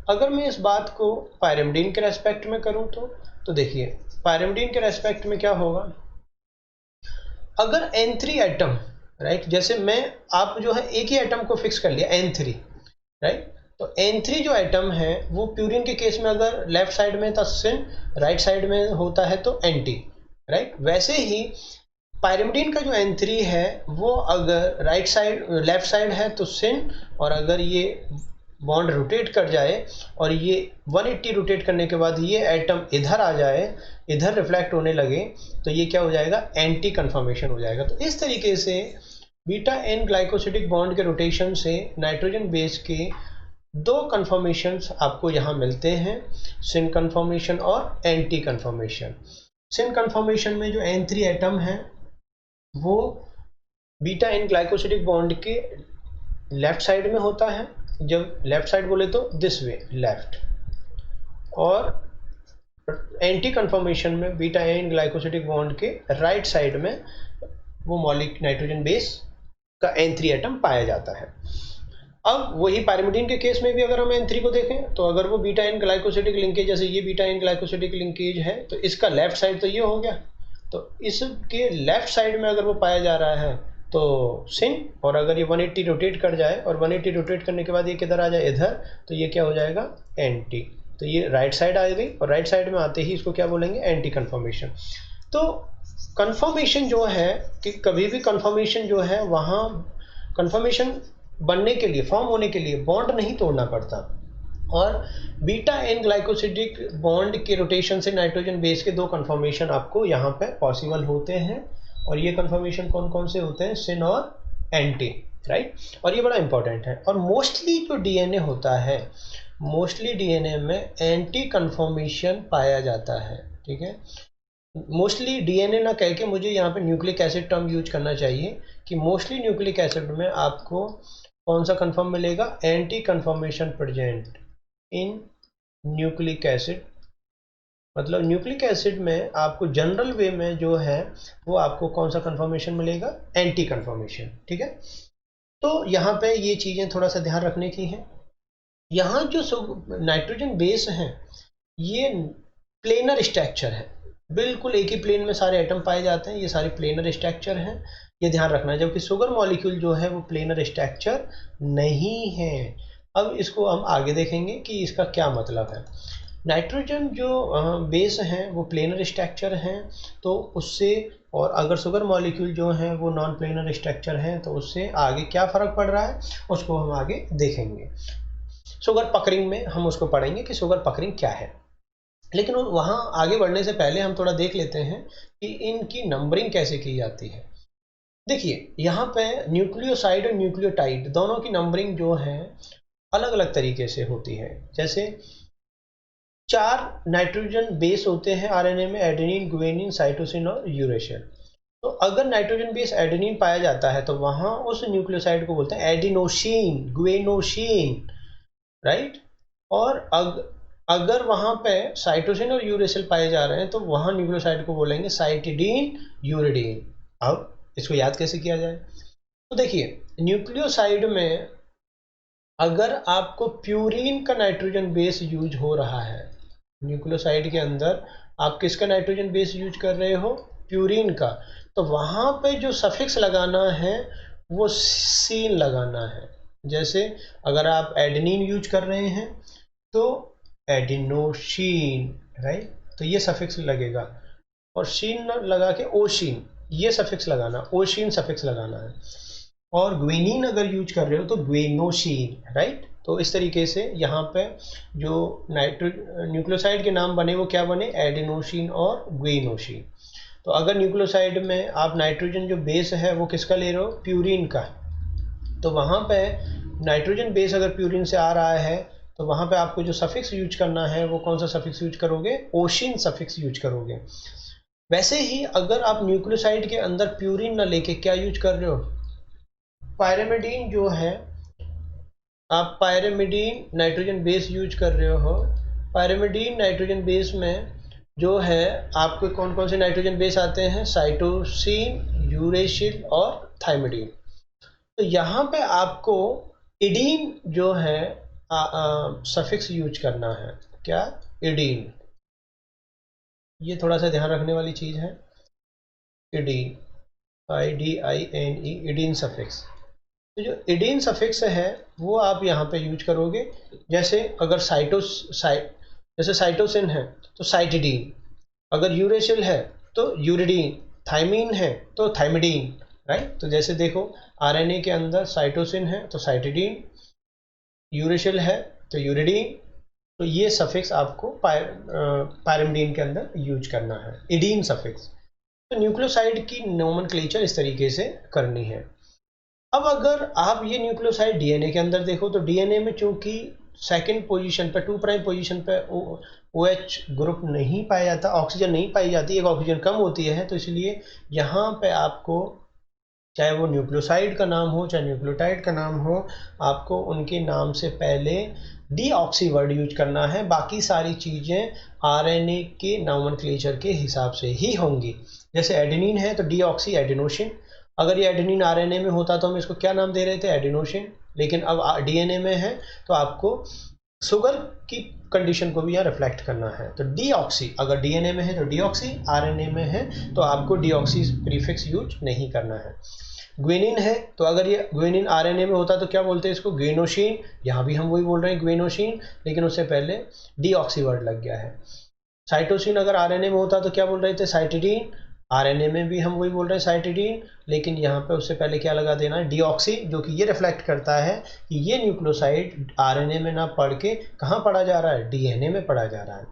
Speaker 1: अगर मैं इस बात को पायरिमिडीन के रेस्पेक्ट में करूँ तो देखिए पायरिमिडीन के रेस्पेक्ट में क्या होगा, अगर N3 एटम, राइट, जैसे मैं आप जो है एक ही एटम को फिक्स कर लिया N3, राइट। तो N3 जो एटम है वो प्यूरिन के केस में अगर लेफ्ट साइड में था सिन, राइट साइड में होता है तो एंटी, राइट। वैसे ही पायरिमिडीन का जो N3 है वो अगर राइट साइड लेफ्ट साइड है तो सिन, और अगर ये बॉन्ड रोटेट कर जाए और ये 180 रोटेट करने के बाद ये एटम इधर आ जाए, इधर रिफ्लेक्ट होने लगे, तो ये क्या हो जाएगा, एंटी कन्फर्मेशन हो जाएगा। तो इस तरीके से बीटा एन ग्लाइकोसिडिक बॉन्ड के रोटेशन से नाइट्रोजन बेस के दो कन्फर्मेशंस आपको यहाँ मिलते हैं, सिन कन्फर्मेशन और एंटी कन्फर्मेशन। सिन कन्फर्मेशन में जो N3 एटम है वो बीटा एन ग्लाइकोसिडिक बॉन्ड के लेफ्ट साइड में होता है, जब लेफ्ट साइड बोले तो दिस वे लेफ्ट, और एंटी कन्फर्मेशन में बीटा एन ग्लाइकोसिडिक बॉन्ड के राइट साइड में वो मॉलिक नाइट्रोजन बेस का N3 एटम पाया जाता है। अब वही पायरिमिडीन के केस में भी अगर हम N3 को देखें तो अगर वो बीटा एन ग्लाइकोसिडिक लिंकेज, जैसे ये बीटा एन ग्लाइकोसिडिक लिंकेज है, तो इसका लेफ्ट साइड तो ये हो गया, तो इसके लेफ्ट साइड में अगर वो पाया जा रहा है तो सिन, और अगर ये 180 रोटेट कर जाए और 180 रोटेट करने के बाद ये किधर आ जाए, इधर, तो ये क्या हो जाएगा, एंटी। तो ये राइट साइड आ गई और राइट साइड में आते ही इसको क्या बोलेंगे, एंटी कन्फर्मेशन। तो कन्फर्मेशन जो है कि कभी भी कन्फर्मेशन जो है वहाँ कन्फर्मेशन बनने के लिए, फॉर्म होने के लिए बॉन्ड नहीं तोड़ना पड़ता, और बीटा एन ग्लाइकोसिडिक बॉन्ड के रोटेशन से नाइट्रोजन बेस के दो कन्फर्मेशन आपको यहाँ पे पॉसिबल होते हैं, और ये कन्फर्मेशन कौन कौन से होते हैं, सिन और एंटी, राइट। और ये बड़ा इंपॉर्टेंट है। और मोस्टली जो डीएनए होता है, मोस्टली डीएनए में एंटी कन्फर्मेशन पाया जाता है, ठीक है। मोस्टली डीएनए ना कह के मुझे यहाँ पे न्यूक्लिक एसिड टर्म यूज करना चाहिए कि मोस्टली न्यूक्लिक एसिड में आपको कौन सा कंफर्म मिलेगा, anti conformation present in nucleic acid. मतलब न्यूक्लिक एसिड में आपको जनरल वे में जो है वो आपको कौन सा कंफर्मेशन मिलेगा, एंटी कन्फर्मेशन, ठीक है। तो यहाँ पे ये चीज़ें थोड़ा सा ध्यान रखने की हैं। यहाँ जो नाइट्रोजन बेस हैं ये प्लेनर स्ट्रक्चर है, बिल्कुल एक ही प्लेन में सारे एटम पाए जाते हैं, ये सारे प्लेनर स्ट्रक्चर हैं, ये ध्यान रखना है। जबकि शुगर मॉलिक्यूल जो है वो प्लेनर स्ट्रक्चर नहीं है। अब इसको हम आगे देखेंगे कि इसका क्या मतलब है। नाइट्रोजन जो बेस हैं वो प्लेनर स्ट्रक्चर हैं, तो उससे, और अगर शुगर मॉलिक्यूल जो हैं वो नॉन प्लेनर स्ट्रक्चर हैं, तो उससे आगे क्या फ़र्क पड़ रहा है उसको हम आगे देखेंगे। शुगर पकरिंग में हम उसको पढ़ेंगे कि शुगर पकरिंग क्या है। लेकिन वहाँ आगे बढ़ने से पहले हम थोड़ा देख लेते हैं कि इनकी नंबरिंग कैसे की जाती है। देखिए यहाँ पे न्यूक्लियोसाइड और न्यूक्लियोटाइड दोनों की नंबरिंग जो है अलग अलग तरीके से होती है। जैसे 4 नाइट्रोजन बेस होते हैं आरएनए में, एडेनिन, गुआनिन, साइटोसिन और यूरेशिल। तो अगर नाइट्रोजन बेस एडेनिन पाया जाता है तो वहाँ उस न्यूक्लियोसाइड को बोलते हैं एडिनोसिन, गुआनोसिन, राइट। और अगर वहाँ पे साइटोसिन और यूरेसिल पाए जा रहे हैं तो वहाँ न्यूक्लियोसाइड को बोलेंगे साइटिडीन, यूरिडीन। अब इसको याद कैसे किया जाए, तो देखिए न्यूक्लियोसाइड में अगर आपको प्यूरीन का नाइट्रोजन बेस यूज हो रहा है, न्यूक्लियोसाइड के अंदर आप किसका नाइट्रोजन बेस यूज कर रहे हो, प्यूरीन का, तो वहाँ पे जो सफिक्स लगाना है वो सीन लगाना है। जैसे अगर आप एडेनिन यूज कर रहे हैं तो एडिनोसिन, राइट, तो ये सफिक्स लगेगा, और शीन लगा के ओशिन, ये सफिक्स लगाना, ओशिन सफिक्स लगाना है। और ग्वेनिन अगर यूज कर रहे हो तो ग्वेनोसिन, राइट। तो इस तरीके से यहाँ पे जो न्यूक्लियोसाइड के नाम बने वो क्या बने, एडिनोसिन और ग्वेनोसिन। तो अगर न्यूक्लियोसाइड में आप नाइट्रोजन जो बेस है वो किसका ले रहे हो, प्यूरीन का, तो वहाँ पे नाइट्रोजन बेस अगर प्यूरीन से आ रहा है तो वहाँ पे आपको जो सफिक्स यूज करना है वो कौन सा सफिक्स यूज करोगे, ओशिन सफिक्स यूज करोगे। वैसे ही अगर आप न्यूक्लियोसाइड के अंदर प्यूरीन ना लेके क्या यूज कर रहे हो, पायरिमिडीन जो है, आप पायरिमिडीन नाइट्रोजन बेस यूज कर रहे हो। पायरिमिडीन नाइट्रोजन बेस में जो है आपके कौन कौन से नाइट्रोजन बेस आते हैं, साइटोसिन, यूरेसिल और थाइमिडीन। तो यहाँ पे आपको इडीन जो है सफिक्स यूज करना है, क्या, इडीन। ये थोड़ा सा ध्यान रखने वाली चीज़ है, इडीन, IDINE, इडीन सफिक्स। तो जो इडीन सफिक्स है वो आप यहाँ पे यूज करोगे। जैसे अगर जैसे साइटोसिन है तो साइटिडीन, अगर यूरेसिल है तो यूरिडीन, थाइमीन है तो थाइमिडीन, राइट। तो जैसे देखो आरएनए के अंदर साइटोसिन है तो साइटिडीन, यूरेशिल है तो यूरिडीन, तो ये सफिक्स आपको पायरिमिडीन के अंदर यूज करना है, इडीन सफिक्स। तो न्यूक्लियोसाइड की नोमेनक्लेचर इस तरीके से करनी है। अब अगर आप ये न्यूक्लियोसाइड डीएनए के अंदर देखो तो डीएनए में चूंकि सेकंड पोजीशन पे 2 प्राइम पोजीशन पे OH ग्रुप नहीं पाया जाता, ऑक्सीजन नहीं पाई जाती, एक ऑक्सीजन कम होती है, तो इसलिए यहाँ पे आपको चाहे वो न्यूक्लियोसाइड का नाम हो चाहे न्यूक्लियोटाइड का नाम हो, आपको उनके नाम से पहले डीऑक्सी वर्ड यूज करना है। बाकी सारी चीज़ें आरएनए के नोमेनक्लेचर के हिसाब से ही होंगी। जैसे एडेनिन है तो डीऑक्सी एडेनोसिन, अगर ये एडेनिन आरएनए में होता तो हम इसको क्या नाम दे रहे थे, एडेनोसिन, लेकिन अब डीएनए में है तो आपको शुगर की कंडीशन को भी यहाँ रिफ्लेक्ट करना है। तो डीऑक्सी अगर डीएनए में है तो डीऑक्सी, आरएनए में है तो आपको डीऑक्सी प्रीफिक्स यूज नहीं करना है। ग्वेनिन है तो अगर ये ग्वेनिन आरएनए में होता तो क्या बोलते हैं इसको, ग्वेनोशीन, यहाँ भी हम वही बोल रहे हैं ग्वेनोशीन, लेकिन उससे पहले डीऑक्सी वर्ड लग गया है। साइटोसिन अगर आरएनए में होता तो क्या बोल रहे थे, साइटिडीन, आरएनए में भी हम वही बोल रहे हैं साइटिडीन, लेकिन यहाँ पे उससे पहले क्या लगा देना है, डीऑक्सी, जो कि ये रिफ्लेक्ट करता है कि ये न्यूक्लियोसाइड आरएनए में ना पढ़ के कहाँ पढ़ा जा रहा है, डीएनए में पढ़ा जा रहा है।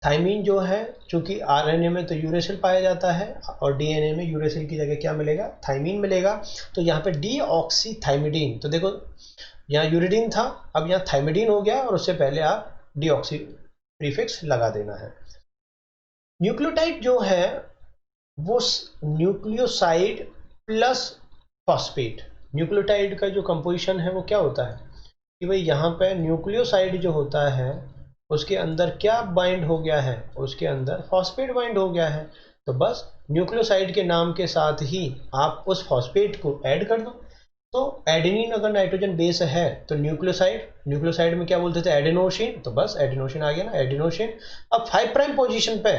Speaker 1: थाइमीन जो है, चूंकि आरएनए में तो यूरेसिल पाया जाता है और डीएनए में यूरेसिल की जगह क्या मिलेगा, थाइमीन मिलेगा, तो यहाँ पे डीऑक्सी थाइमिडीन, तो देखो यहाँ यूरिडीन था, अब यहाँ थाइमिडीन हो गया और उससे पहले आप डीऑक्सी प्रीफिक्स लगा देना है। न्यूक्लियोटाइड जो है वो न्यूक्लियोसाइड प्लस फॉस्फेट, न्यूक्लियोटाइड का जो कंपोजिशन है वो क्या होता है कि भाई यहाँ पे न्यूक्लियोसाइड जो होता है उसके अंदर क्या बाइंड हो गया है, उसके अंदर फॉस्फेट बाइंड हो गया है, तो बस न्यूक्लियोसाइड के नाम के साथ ही आप उस फॉस्फेट को ऐड कर दो। तो एडेनिन अगर नाइट्रोजन बेस है तो न्यूक्लियोसाइड, न्यूक्लियोसाइड में क्या बोलते थे, एडेनोसिन, तो बस एडेनोसिन आ गया ना, एडेनोसिन। अब 5 प्राइम पोजीशन पे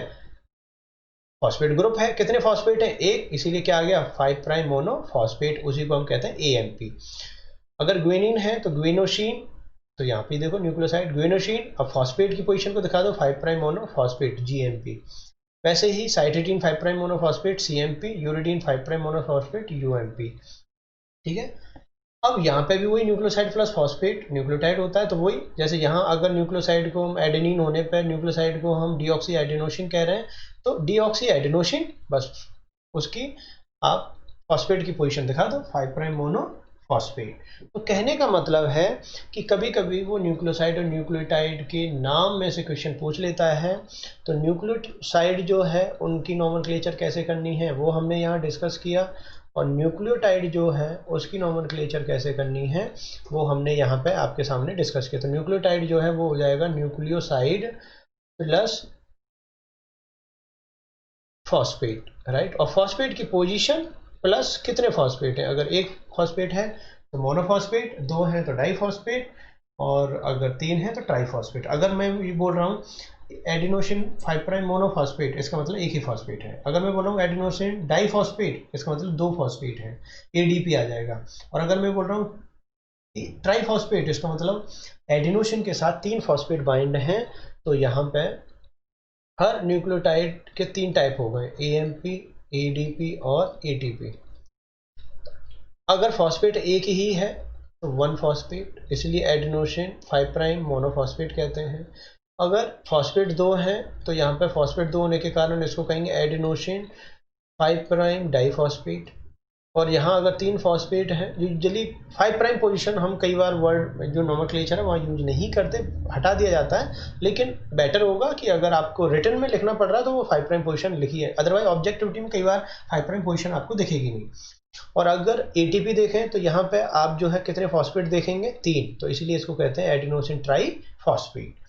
Speaker 1: फॉस्फेट ग्रुप है, कितने फॉस्फेट है, एक, इसीलिए क्या आ गया, 5 प्राइम मोनो फॉस्फेट, उसी को हम कहते हैं AMP। अगर ग्वेनिन है तो ग्वेनोशीन, तो यहाँ पे देखो न्यूक्लियोसाइड ग्वेनोशीन, अब फॉस्फेट की पोजीशन को दिखा दो, 5 प्राइम मोनो फॉस्फेट GMP। वैसे ही cytidine 5 prime mono phosphate CMP, uridine 5 prime mono phosphate UMP। ठीक है, अब यहाँ पे भी वही न्यूक्लियोसाइड प्लस फॉस्फेट न्यूक्लियोटाइड होता है, तो वही जैसे यहाँ अगर न्यूक्लियोसाइड को हम एडेनिन होने पर न्यूक्लियोसाइड को हम डीऑक्सी एडेनोसिन कह रहे हैं, तो डीऑक्सी एडेनोसिन, बस उसकी आप फॉस्फेट की पोजीशन दिखा दो, 5 प्राइम मोनो फॉस्फेट। तो कहने का मतलब है कि कभी कभी वो न्यूक्लियोसाइड और न्यूक्लियोटाइड के नाम में से क्वेश्चन पूछ लेता है, तो न्यूक्लियोसाइड जो है उनकी नोमेनक्लेचर कैसे करनी है वो हमने यहाँ डिस्कस किया, और न्यूक्लियोटाइड जो है उसकी नोमेनक्लेचर कैसे करनी है वो हमने यहाँ पे आपके सामने डिस्कस किया। तो न्यूक्लियोटाइड जो है वो हो जाएगा न्यूक्लियोसाइड प्लस फॉस्फेट, राइट, और फॉस्फेट की पोजीशन प्लस कितने फॉस्फेट है, अगर एक फॉस्फेट है तो मोनोफॉस्फेट, दो है तो डाइफॉस्फेट, और अगर तीन है तो ट्राइफॉस्फेट। अगर मैं ये बोल रहा हूँ एडिनोसिन 5 प्राइम मोनोफॉस्फेट, इसका मतलब एक ही फॉस्फेट है। अगर मैं बोल रहा हूँ एडिनोसिन डाइफॉस्फेट, इसका मतलब दो फॉस्फेट है, ADP आ जाएगा। और अगर मैं बोल रहा हूँ ट्राइफॉस्फेट, इसका मतलब एडिनोसिन के साथ 3 फॉस्फेट बाइंड हैं, तो यहाँ पे हर न्यूक्लियोटाइड के 3 टाइप हो गए, AMP, ADP और ATP। अगर फॉस्फेट एक ही है तो 1 फॉस्फेट, इसलिए एडिनोसिन 5 प्राइम मोनोफॉस्फेट कहते हैं। अगर फॉस्फेट 2 है तो यहाँ पे फॉस्फेट 2 होने के कारण इसको कहेंगे एडिनोसिन 5 प्राइम डाइफॉस्फेट। और यहाँ अगर 3 फॉस्फेट है, यूजुअली 5 प्राइम पोजीशन हम कई बार वर्ड जो नोमेनक्लेचर है वहाँ यूज नहीं करते, हटा दिया जाता है, लेकिन बेटर होगा कि अगर आपको रिटन में लिखना पड़ रहा है तो वो 5 प्राइम पोजीशन लिखिए, अदरवाइज ऑब्जेक्टिविटी में कई बार 5 प्राइम पोजीशन आपको दिखेगी नहीं। और अगर ATP देखें तो यहाँ पे आप जो है कितने फॉस्फेट देखेंगे, 3, तो इसलिए इसको कहते हैं एडिनोसिन ट्राइफॉस्फेट।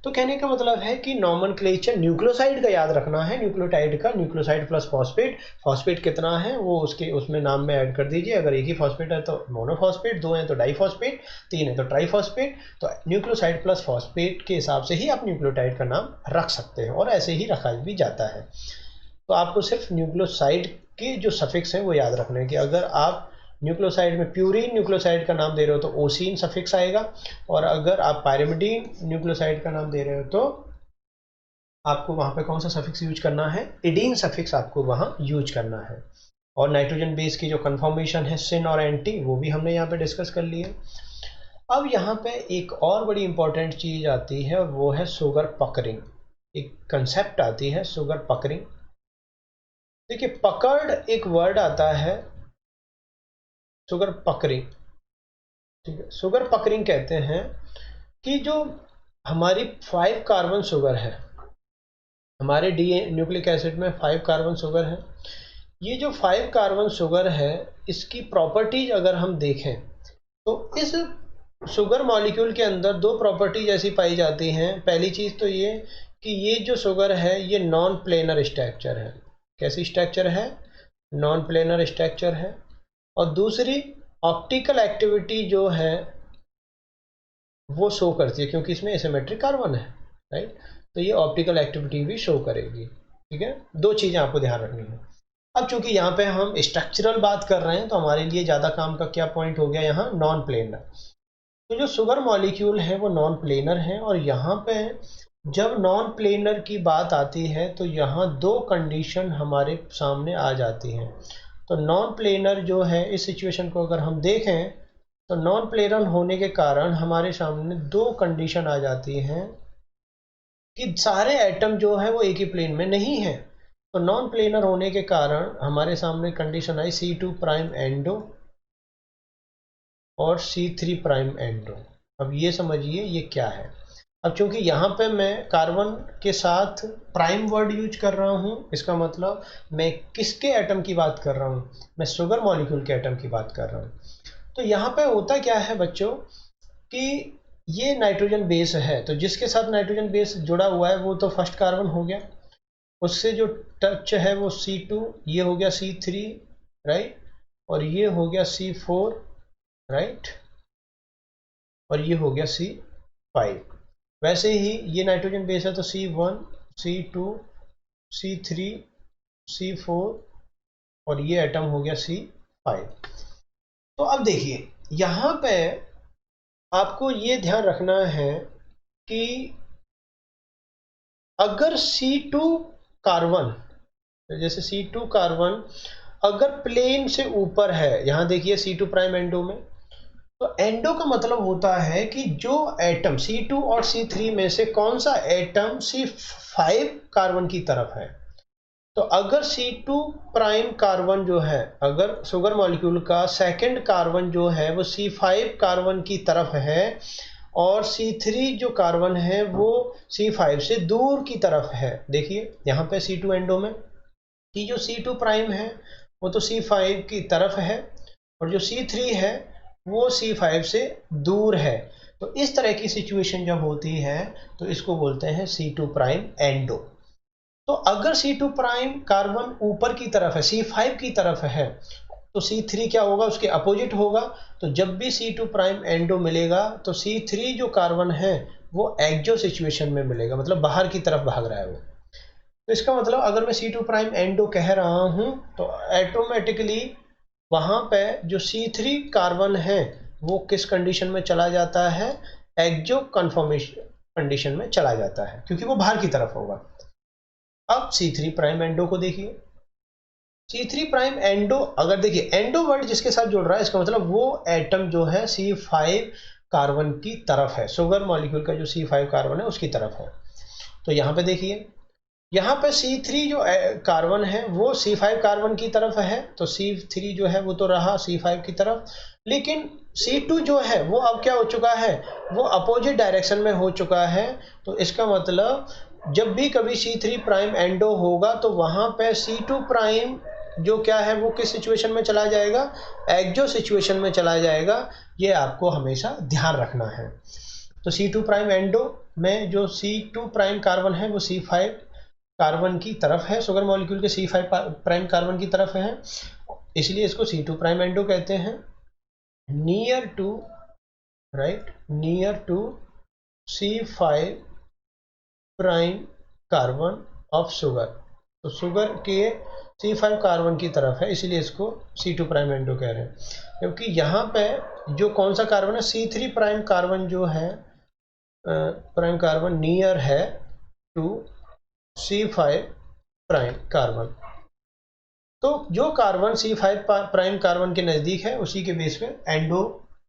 Speaker 1: तो कहने का मतलब है कि नोमेनक्लेचर न्यूक्लियोसाइड का याद रखना है, न्यूक्लियोटाइड का, न्यूक्लियोसाइड प्लस फॉस्फेट, फॉस्फेट कितना है वो उसके उसमें नाम में ऐड कर दीजिए। अगर एक ही फॉस्फेट है तो मोनोफॉस्फेट, 2 है तो डाइफॉस्फेट, 3 है तो ट्राइफॉस्फेट। तो न्यूक्लियोसाइड प्लस फॉस्फेट के हिसाब से ही आप न्यूक्लियोटाइड का नाम रख सकते हैं, और ऐसे ही रखा भी जाता है। तो आपको सिर्फ न्यूक्लियोसाइड के जो सफिक्स हैं वो याद रखना है कि अगर आप न्यूक्लियोसाइड में प्यूरिन न्यूक्लियोसाइड का नाम दे रहे हो तो ओसीन सफिक्स आएगा, और अगर आप पायरिमिडीन न्यूक्लियोसाइड का नाम दे रहे हो तो आपको वहाँ पे कौन सा सफिक्स यूज करना है, इडीन सफिक्स आपको वहाँ यूज करना है। और नाइट्रोजन बेस की जो कन्फॉर्मेशन है सिन और एंटी, वो भी हमने यहाँ पे डिस्कस कर लिए। अब यहाँ पे एक और बड़ी इंपॉर्टेंट चीज आती है, वो है शुगर पकरिंग। एक कंसेप्ट आती है शुगर पकरिंग। देखिए, पकड़ एक वर्ड आता है, शुगर पकरिंग, ठीक है। शुगर पकरिंग कहते हैं कि जो हमारी 5 कार्बन शुगर है, हमारे डी न्यूक्लिक एसिड में 5 कार्बन शुगर है। ये जो 5 कार्बन शुगर है, इसकी प्रॉपर्टीज अगर हम देखें तो इस शुगर मॉलिक्यूल के अंदर दो प्रॉपर्टीज ऐसी पाई जाती हैं। पहली चीज़ तो ये कि ये जो शुगर है ये नॉन प्लेनर स्ट्रक्चर है। कैसी स्ट्रक्चर है? नॉन प्लेनर स्ट्रक्चर है। और दूसरी, ऑप्टिकल एक्टिविटी जो है वो शो करती है, क्योंकि इसमें एसिमेट्रिक कार्बन है, राइट। तो ये ऑप्टिकल एक्टिविटी भी शो करेगी, ठीक है। दो चीज़ें आपको ध्यान रखनी है। अब चूंकि यहाँ पे हम स्ट्रक्चरल बात कर रहे हैं तो हमारे लिए ज़्यादा काम का क्या पॉइंट हो गया यहाँ? Non planar. तो जो शुगर मॉलिक्यूल है वो नॉन प्लेनर है, और यहाँ पे जब नॉन प्लेनर की बात आती है तो यहाँ दो कंडीशन हमारे सामने आ जाती हैं। तो नॉन प्लेनर जो है, इस सिचुएशन को अगर हम देखें तो नॉन प्लेनर होने के कारण हमारे सामने दो कंडीशन आ जाती हैं कि सारे एटम जो है वो एक ही प्लेन में नहीं है। तो नॉन प्लेनर होने के कारण हमारे सामने कंडीशन आई C2 प्राइम एंडो और C3 प्राइम एंडो। अब ये समझिए ये क्या है। अब चूंकि यहाँ पे मैं कार्बन के साथ प्राइम वर्ड यूज कर रहा हूँ, इसका मतलब मैं किसके एटम की बात कर रहा हूँ? मैं शुगर मॉलिक्यूल के एटम की बात कर रहा हूँ। तो यहाँ पे होता क्या है बच्चों कि ये नाइट्रोजन बेस है, तो जिसके साथ नाइट्रोजन बेस जुड़ा हुआ है वो तो फर्स्ट कार्बन हो गया, उससे जो टच है वो C2, ये हो गया C3, राइट, और ये हो गया C4, राइट, और ये हो गया C5। वैसे ही ये नाइट्रोजन बेस है तो C1, C2, C3, C4, और ये एटम हो गया C5। तो अब देखिए यहाँ पे आपको ये ध्यान रखना है कि अगर C2 कार्बन, जैसे C2 कार्बन अगर प्लेन से ऊपर है, यहाँ देखिए C2 प्राइम एंडो में, तो एंडो का मतलब होता है कि जो एटम C2 और C3 में से कौन सा एटम C5 कार्बन की तरफ है। तो अगर C2 प्राइम कार्बन जो है, अगर शुगर मॉलिक्यूल का सेकंड कार्बन जो है वो C5 कार्बन की तरफ है, और C3 जो कार्बन है वो C5 से दूर की तरफ है। देखिए यहाँ पे C2 एंडो में कि जो C2 प्राइम है वो तो C5 की तरफ है, और जो C3 है वो C5 से दूर है। तो इस तरह की सिचुएशन जब होती है तो इसको बोलते हैं C2 प्राइम एंडो। तो अगर C2 प्राइम कार्बन ऊपर की तरफ है, C5 की तरफ है, तो C3 क्या होगा? उसके अपोजिट होगा। तो जब भी C2 प्राइम एंडो मिलेगा तो C3 जो कार्बन है वो एक्जो सिचुएशन में मिलेगा, मतलब बाहर की तरफ भाग रहा है वो। तो इसका मतलब अगर मैं C2 प्राइम एंडो कह रहा हूं तो ऑटोमेटिकली वहां पे जो C3 कार्बन है वो किस कंडीशन में चला जाता है? एक्जो कन्फर्मेशन कंडीशन में चला जाता है, क्योंकि वो बाहर की तरफ होगा। अब C3 प्राइम एंडो को देखिए। C3 प्राइम एंडो, अगर देखिए एंडो वर्ड जिसके साथ जुड़ रहा है, इसका मतलब वो एटम जो है C5 कार्बन की तरफ है, शुगर मॉलिक्यूल का जो C5 कार्बन है उसकी तरफ है। तो यहाँ पे देखिए, यहाँ पे C3 जो कार्बन है वो C5 कार्बन की तरफ है, तो C3 जो है वो तो रहा C5 की तरफ, लेकिन C2 जो है वो अब क्या हो चुका है? वो अपोजिट डायरेक्शन में हो चुका है। तो इसका मतलब जब भी कभी C3 प्राइम एंडो होगा तो वहां पे C2 प्राइम जो क्या है वो किस सिचुएशन में चला जाएगा? एक्जो सिचुएशन में चला जाएगा। ये आपको हमेशा ध्यान रखना है। तो C2 प्राइम एंडो में जो C2 प्राइम कार्बन है वो C5 कार्बन की तरफ है, शुगर मॉलिक्यूल के C5 प्राइम कार्बन की तरफ है, इसलिए इसको C2 प्राइम एंडो कहते हैं। Near to, right, near to C5 prime carbon of sugar, तो शुगर के C5 कार्बन की तरफ है, इसलिए इसको C2 प्राइम एंडो कह रहे हैं। क्योंकि यहाँ पे जो कौन सा कार्बन है? C3 प्राइम कार्बन जो है, प्राइम कार्बन नियर है टू C5 प्राइम कार्बन। तो जो कार्बन C5 प्राइम कार्बन के नज़दीक है उसी के बेस पे एंडो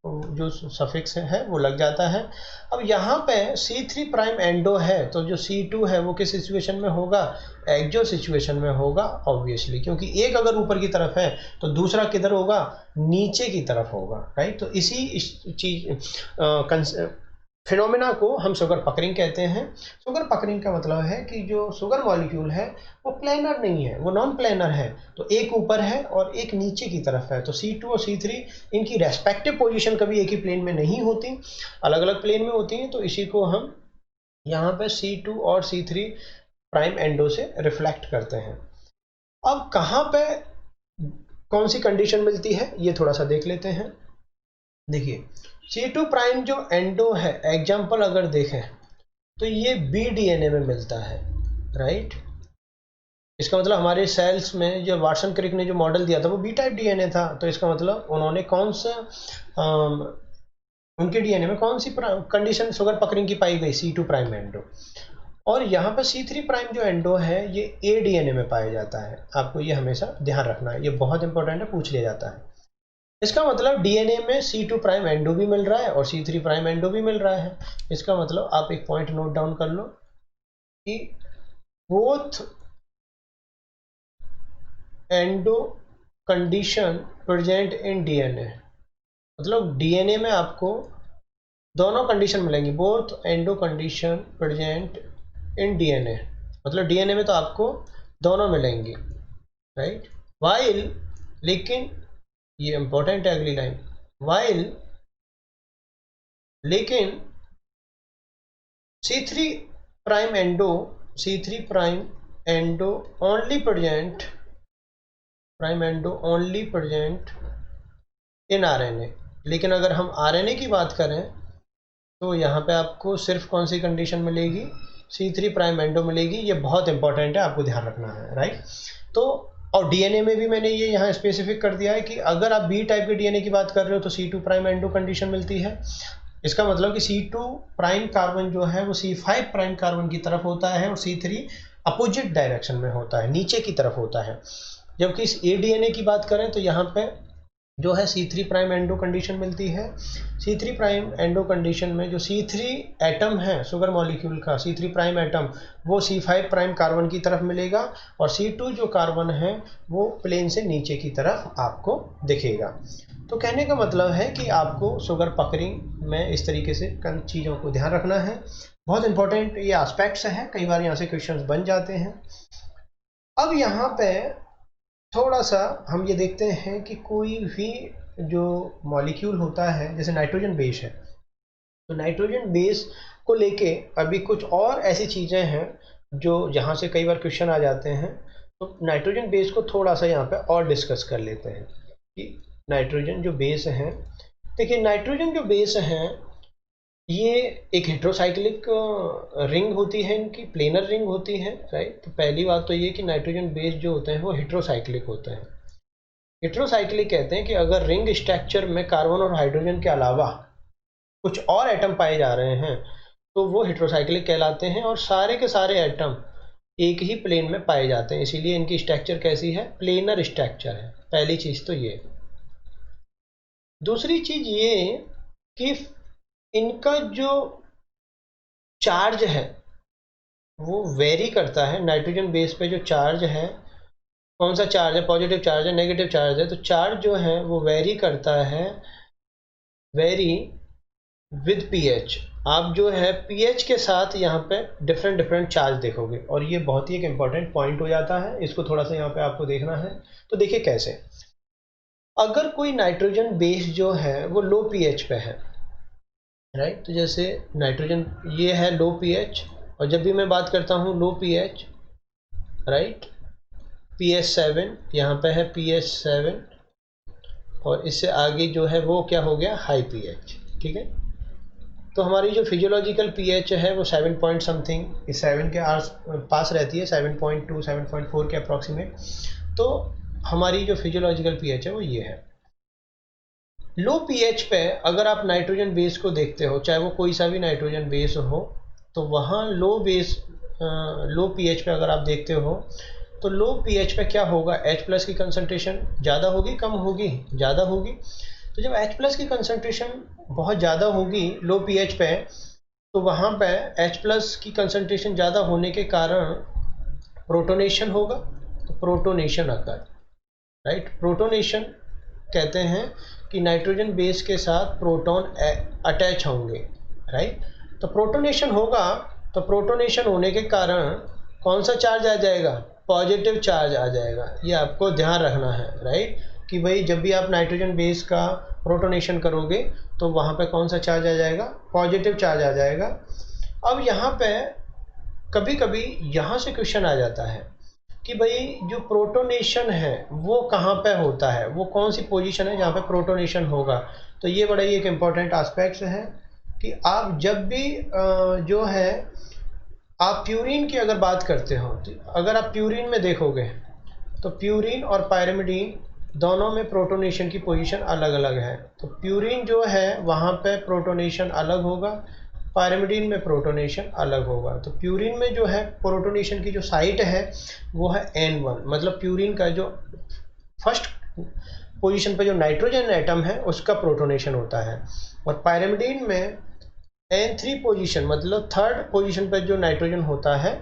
Speaker 1: जो सफिक्स है वो लग जाता है। अब यहाँ पे C3 प्राइम एंडो है तो जो C2 है वो किस सिचुएशन में होगा, एक्जो सिचुएशन में होगा ऑब्वियसली, क्योंकि एक अगर ऊपर की तरफ है तो दूसरा किधर होगा, नीचे की तरफ होगा, राइट। तो इसी चीज फिनोमेना को हम शुगर पकरिंग कहते हैं। शुगर पकरिंग का मतलब है कि जो शुगर मॉलिक्यूल है वो प्लेनर नहीं है, वो नॉन प्लेनर है। तो एक ऊपर है और एक नीचे की तरफ है। तो C2 और C3 इनकी रेस्पेक्टिव पोजीशन कभी एक ही प्लेन में नहीं होती, अलग अलग प्लेन में होती हैं। तो इसी को हम यहाँ पे C2 और C3 प्राइम एंडो से रिफ्लेक्ट करते हैं। अब कहाँ पे कौन सी कंडीशन मिलती है ये थोड़ा सा देख लेते हैं। देखिए C2 प्राइम जो एंडो है, एग्जाम्पल अगर देखें तो ये B DNA में मिलता है, राइट। इसका मतलब हमारे सेल्स में जो वाटसन क्रिक ने जो मॉडल दिया था वो B टाइप DNA था। तो इसका मतलब उन्होंने कौन सा उनके DNA में कौन सी कंडीशन शुगर पकरिंग की पाई गई, C2 प्राइम एंडो। और यहाँ पर C3 प्राइम जो एंडो है ये A DNA में पाया जाता है। आपको ये हमेशा ध्यान रखना है, ये बहुत इंपॉर्टेंट है, पूछ लिया जाता है। इसका मतलब DNA में C2 प्राइम एंडो भी मिल रहा है और C3 प्राइम एंडो भी मिल रहा है। इसका मतलब आप एक पॉइंट नोट डाउन कर लो कि both endo condition present in DNA, मतलब DNA में आपको दोनों कंडीशन मिलेंगी, both endo condition present in DNA, मतलब DNA में तो आपको दोनों मिलेंगी, राइट। वाइल, लेकिन ये इंपॉर्टेंट है अगली लाइन, वाइल लेकिन C3 prime endo only present in RNA। लेकिन अगर हम RNA की बात करें तो यहाँ पे आपको सिर्फ कौन सी कंडीशन मिलेगी, C3 प्राइम एंडो मिलेगी। ये बहुत इंपॉर्टेंट है, आपको ध्यान रखना है, राइट। तो और DNA में भी मैंने ये यहाँ स्पेसिफिक कर दिया है कि अगर आप B टाइप के DNA की बात कर रहे हो तो C2 प्राइम एंडो कंडीशन मिलती है। इसका मतलब कि C2 प्राइम कार्बन जो है वो C5 प्राइम कार्बन की तरफ होता है और C3 अपोजिट डायरेक्शन में होता है, नीचे की तरफ होता है। जबकि इस A DNA की बात करें तो यहाँ पे जो है C3 प्राइम एंडो कंडीशन मिलती है। C3 प्राइम एंडो कंडीशन में जो C3 एटम है शुगर मॉलिक्यूल का, C3 प्राइम एटम वो C5 प्राइम कार्बन की तरफ मिलेगा और C2 जो कार्बन है वो प्लेन से नीचे की तरफ आपको दिखेगा। तो कहने का मतलब है कि आपको शुगर पकरिंग में इस तरीके से कई चीज़ों को ध्यान रखना है। बहुत इंपॉर्टेंट ये एस्पेक्ट्स हैं, कई बार यहाँ से क्वेश्चंस बन जाते हैं। अब यहाँ पे थोड़ा सा हम ये देखते हैं कि कोई भी जो मॉलिक्यूल होता है, जैसे नाइट्रोजन बेस है, तो नाइट्रोजन बेस को लेके अभी कुछ और ऐसी चीज़ें हैं जो जहाँ से कई बार क्वेश्चन आ जाते हैं। तो नाइट्रोजन बेस को थोड़ा सा यहाँ पे और डिस्कस कर लेते हैं कि नाइट्रोजन जो बेस हैं, देखिए नाइट्रोजन जो बेस हैं ये एक हेट्रोसाइक्लिक रिंग होती है, इनकी प्लेनर रिंग होती है, राइट। तो पहली बात तो ये कि नाइट्रोजन बेस जो होते हैं वो हेट्रोसाइक्लिक होते हैं। हेट्रोसाइक्लिक कहते हैं कि अगर रिंग स्ट्रक्चर में कार्बन और हाइड्रोजन के अलावा कुछ और एटम पाए जा रहे हैं तो वो हेट्रोसाइक्लिक कहलाते हैं और सारे के सारे एटम एक ही प्लेन में पाए जाते हैं, इसीलिए इनकी स्ट्रक्चर कैसी है, प्लेनर स्ट्रक्चर है। पहली चीज़ तो ये। दूसरी चीज़ ये कि इनका जो चार्ज है वो वेरी करता है। नाइट्रोजन बेस पे जो चार्ज है, कौन सा चार्ज है, पॉजिटिव चार्ज है, नेगेटिव चार्ज है, तो चार्ज जो है वो वेरी करता है, वेरी विद पीएच। आप जो है पीएच के साथ यहाँ पे डिफरेंट चार्ज देखोगे और ये बहुत ही एक इम्पॉर्टेंट पॉइंट हो जाता है, इसको थोड़ा सा यहाँ पे आपको देखना है। तो देखिए कैसे, अगर कोई नाइट्रोजन बेस जो है वो लो पीएच पे है, राइट। तो जैसे नाइट्रोजन ये है लो पीएच, और जब भी मैं बात करता हूँ लो पीएच, राइट, PS7 यहाँ पे है PS7 और इससे आगे जो है वो क्या हो गया, हाई पीएच, ठीक है। तो हमारी जो फिजियोलॉजिकल पीएच है वो 7 पॉइंट समथिंग, इस 7 के आस पास रहती है, 7.2 7.4 के अप्रॉक्सीमेट। तो हमारी जो फिजियोलॉजिकल पीएच है वो ये है। लो पीएच पे अगर आप नाइट्रोजन बेस को देखते हो, चाहे वो कोई सा भी नाइट्रोजन बेस हो, तो वहाँ लो पीएच पे अगर आप देखते हो तो लो पीएच पे क्या होगा, H+ की कंसंट्रेशन ज़्यादा होगी, कम होगी, ज़्यादा होगी। तो जब H+ की कंसंट्रेशन बहुत ज़्यादा होगी लो pH पे, तो वहाँ पे H+ की कंसंट्रेशन ज़्यादा होने के कारण प्रोटोनेशन होगा, तो प्रोटोनेशन आता है, राइट। प्रोटोनेशन कहते हैं कि नाइट्रोजन बेस के साथ प्रोटॉन अटैच होंगे, राइट। तो प्रोटोनेशन होगा, तो प्रोटोनेशन होने के कारण कौन सा चार्ज आ जाएगा, पॉजिटिव चार्ज आ जाएगा। ये आपको ध्यान रखना है, राइट, कि भाई जब भी आप नाइट्रोजन बेस का प्रोटोनेशन करोगे तो वहाँ पे कौन सा चार्ज आ जाएगा, पॉजिटिव चार्ज आ जाएगा। अब यहाँ पे कभी कभी यहाँ से क्वेश्चन आ जाता है कि भाई जो प्रोटोनेशन है वो कहाँ पे होता है, वो कौन सी पोजीशन है जहाँ पे प्रोटोनेशन होगा। तो ये बड़ा ही एक इम्पॉर्टेंट एस्पेक्ट है कि आप जब भी जो है आप प्यूरिन की अगर बात करते हो, तो अगर आप प्यूरिन में देखोगे तो प्यूरिन और पायरिमिडीन दोनों में प्रोटोनेशन की पोजीशन अलग अलग है। तो प्यूरिन जो है वहाँ पे प्रोटोनेशन अलग होगा, पायरिमिडीन में प्रोटोनेशन अलग होगा। तो प्यूरिन में जो है प्रोटोनेशन की जो साइट है वो है N1, मतलब प्यूरिन का जो फर्स्ट पोजीशन पे जो नाइट्रोजन एटम है उसका प्रोटोनेशन होता है, और पायरिमिडीन में N3 पोजीशन मतलब थर्ड पोजीशन पर जो नाइट्रोजन होता है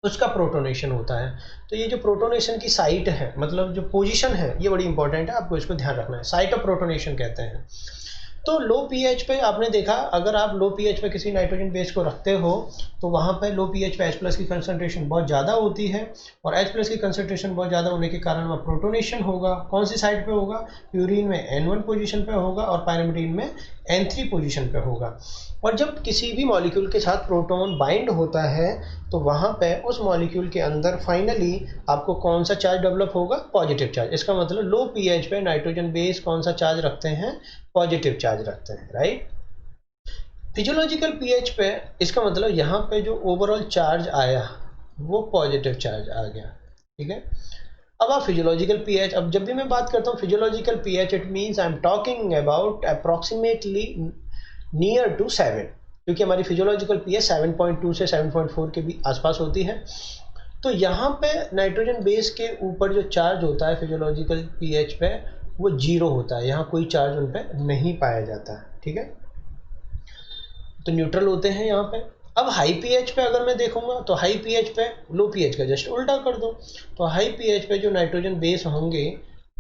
Speaker 1: उसका प्रोटोनेशन होता है। तो ये जो प्रोटोनेशन की साइट है, मतलब जो पोजीशन है, ये बड़ी इंपॉर्टेंट है, आपको इसको ध्यान रखना है। साइट ऑफ प्रोटोनेशन कहते हैं। तो लो पीएच पे आपने देखा, अगर आप लो पीएच पे किसी नाइट्रोजन बेस को रखते हो तो वहाँ पे लो पीएच पे H+ की कंसंट्रेशन बहुत ज़्यादा होती है, और H+ की कंसंट्रेशन बहुत ज़्यादा होने के कारण वहाँ प्रोटोनेशन होगा। कौन सी साइड पे होगा, प्यूरिन में N1 पोजीशन पे होगा और पायरिमिडीन में N3 पोजीशन पे होगा। और जब किसी भी मॉलिक्यूल के साथ प्रोटॉन बाइंड होता है तो वहाँ पे उस मॉलिक्यूल के अंदर फाइनली आपको कौन सा चार्ज डेवलप होगा, पॉजिटिव चार्ज। इसका मतलब लो पीएच पे नाइट्रोजन बेस कौन सा चार्ज रखते हैं, पॉजिटिव चार्ज रखते हैं, राइट। फिजियोलॉजिकल पीएच पे इसका मतलब यहाँ पे जो ओवरऑल चार्ज आया वो पॉजिटिव चार्ज आ गया, ठीक है। अब आप फिजियोलॉजिकल पीएच, अब जब भी मैं बात करता हूँ physiological pH, it means I am talking about approximately near to 7, क्योंकि हमारी फिजियोलॉजिकल पीएच 7.2 से 7.4 के भी आसपास होती है। तो यहाँ पे नाइट्रोजन बेस के ऊपर जो चार्ज होता है फिजियोलॉजिकल पीएच पे वो 0 होता है, यहाँ कोई चार्ज उन पर नहीं पाया जाता है, ठीक है। तो न्यूट्रल होते हैं यहाँ पे। अब हाई पीएच पे अगर मैं देखूंगा तो हाई पीएच पे लो पीएच का जस्ट उल्टा कर दो, तो हाई पीएच पे जो नाइट्रोजन बेस होंगे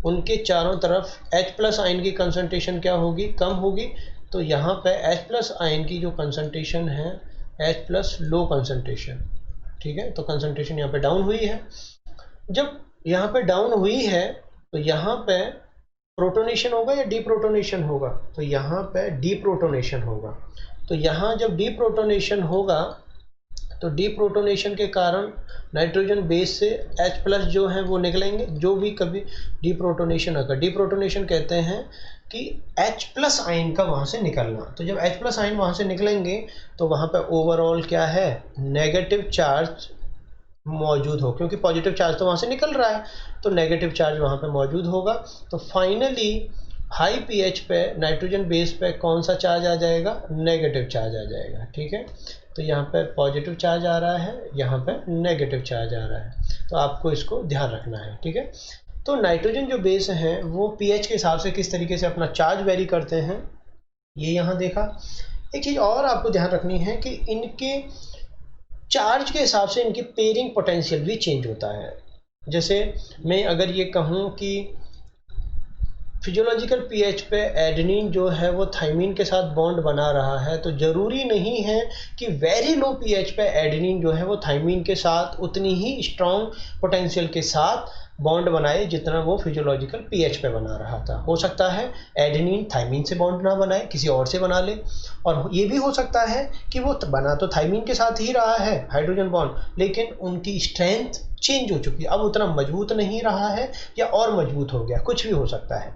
Speaker 1: उनके चारों तरफ H+ आयन की कंसंट्रेशन क्या होगी, कम होगी। तो यहाँ पे H+ आयन की जो कंसंट्रेशन है H+ लो कंसंट्रेशन, ठीक है। तो कंसंट्रेशन यहाँ पे डाउन हुई है। जब यहाँ पे डाउन हुई है तो यहाँ पे प्रोटोनेशन होगा या डीप्रोटोनेशन होगा, तो यहाँ पे डीप्रोटोनेशन होगा। तो यहाँ जब डीप्रोटोनेशन होगा तो डीप्रोटोनेशन के कारण नाइट्रोजन बेस से H+ जो है वो निकलेंगे। जो भी कभी डीप्रोटोनेशन होगा, डीप्रोटोनेशन कहते हैं कि H+ आयन का वहाँ से निकलना। तो जब H+ आयन वहाँ से निकलेंगे तो वहाँ पे ओवरऑल क्या है, नेगेटिव चार्ज मौजूद हो, क्योंकि पॉजिटिव चार्ज तो वहाँ से निकल रहा है, तो नेगेटिव चार्ज वहाँ पे मौजूद होगा। तो फाइनली हाई पीएच पे नाइट्रोजन बेस पे कौन सा चार्ज आ जाएगा, नेगेटिव चार्ज आ जाएगा, ठीक है। तो यहाँ पे पॉजिटिव चार्ज आ रहा है, यहाँ पे नेगेटिव चार्ज आ रहा है, तो आपको इसको ध्यान रखना है, ठीक है। तो नाइट्रोजन जो बेस हैं वो पीएच के हिसाब से किस तरीके से अपना चार्ज वेरी करते हैं, ये यहाँ देखा। एक चीज़ और आपको ध्यान रखनी है कि इनके चार्ज के हिसाब से इनकी पेयरिंग पोटेंशियल भी चेंज होता है। जैसे मैं अगर ये कहूँ कि फिजियोलॉजिकल पीएच पे एडेनिन जो है वो थाइमिन के साथ बॉन्ड बना रहा है, तो ज़रूरी नहीं है कि वेरी लो पीएच पे एडेनिन जो है वो थाइमिन के साथ उतनी ही स्ट्रॉन्ग पोटेंशियल के साथ बॉन्ड बनाए जितना वो फिजियोलॉजिकल पीएच पे बना रहा था। हो सकता है एडेनिन थाइमिन से बॉन्ड ना बनाए, किसी और से बना ले, और ये भी हो सकता है कि वो बना तो थाइमिन के साथ ही रहा है हाइड्रोजन बॉन्ड, लेकिन उनकी स्ट्रेंथ चेंज हो चुकी है, अब उतना मजबूत नहीं रहा है या और मजबूत हो गया, कुछ भी हो सकता है।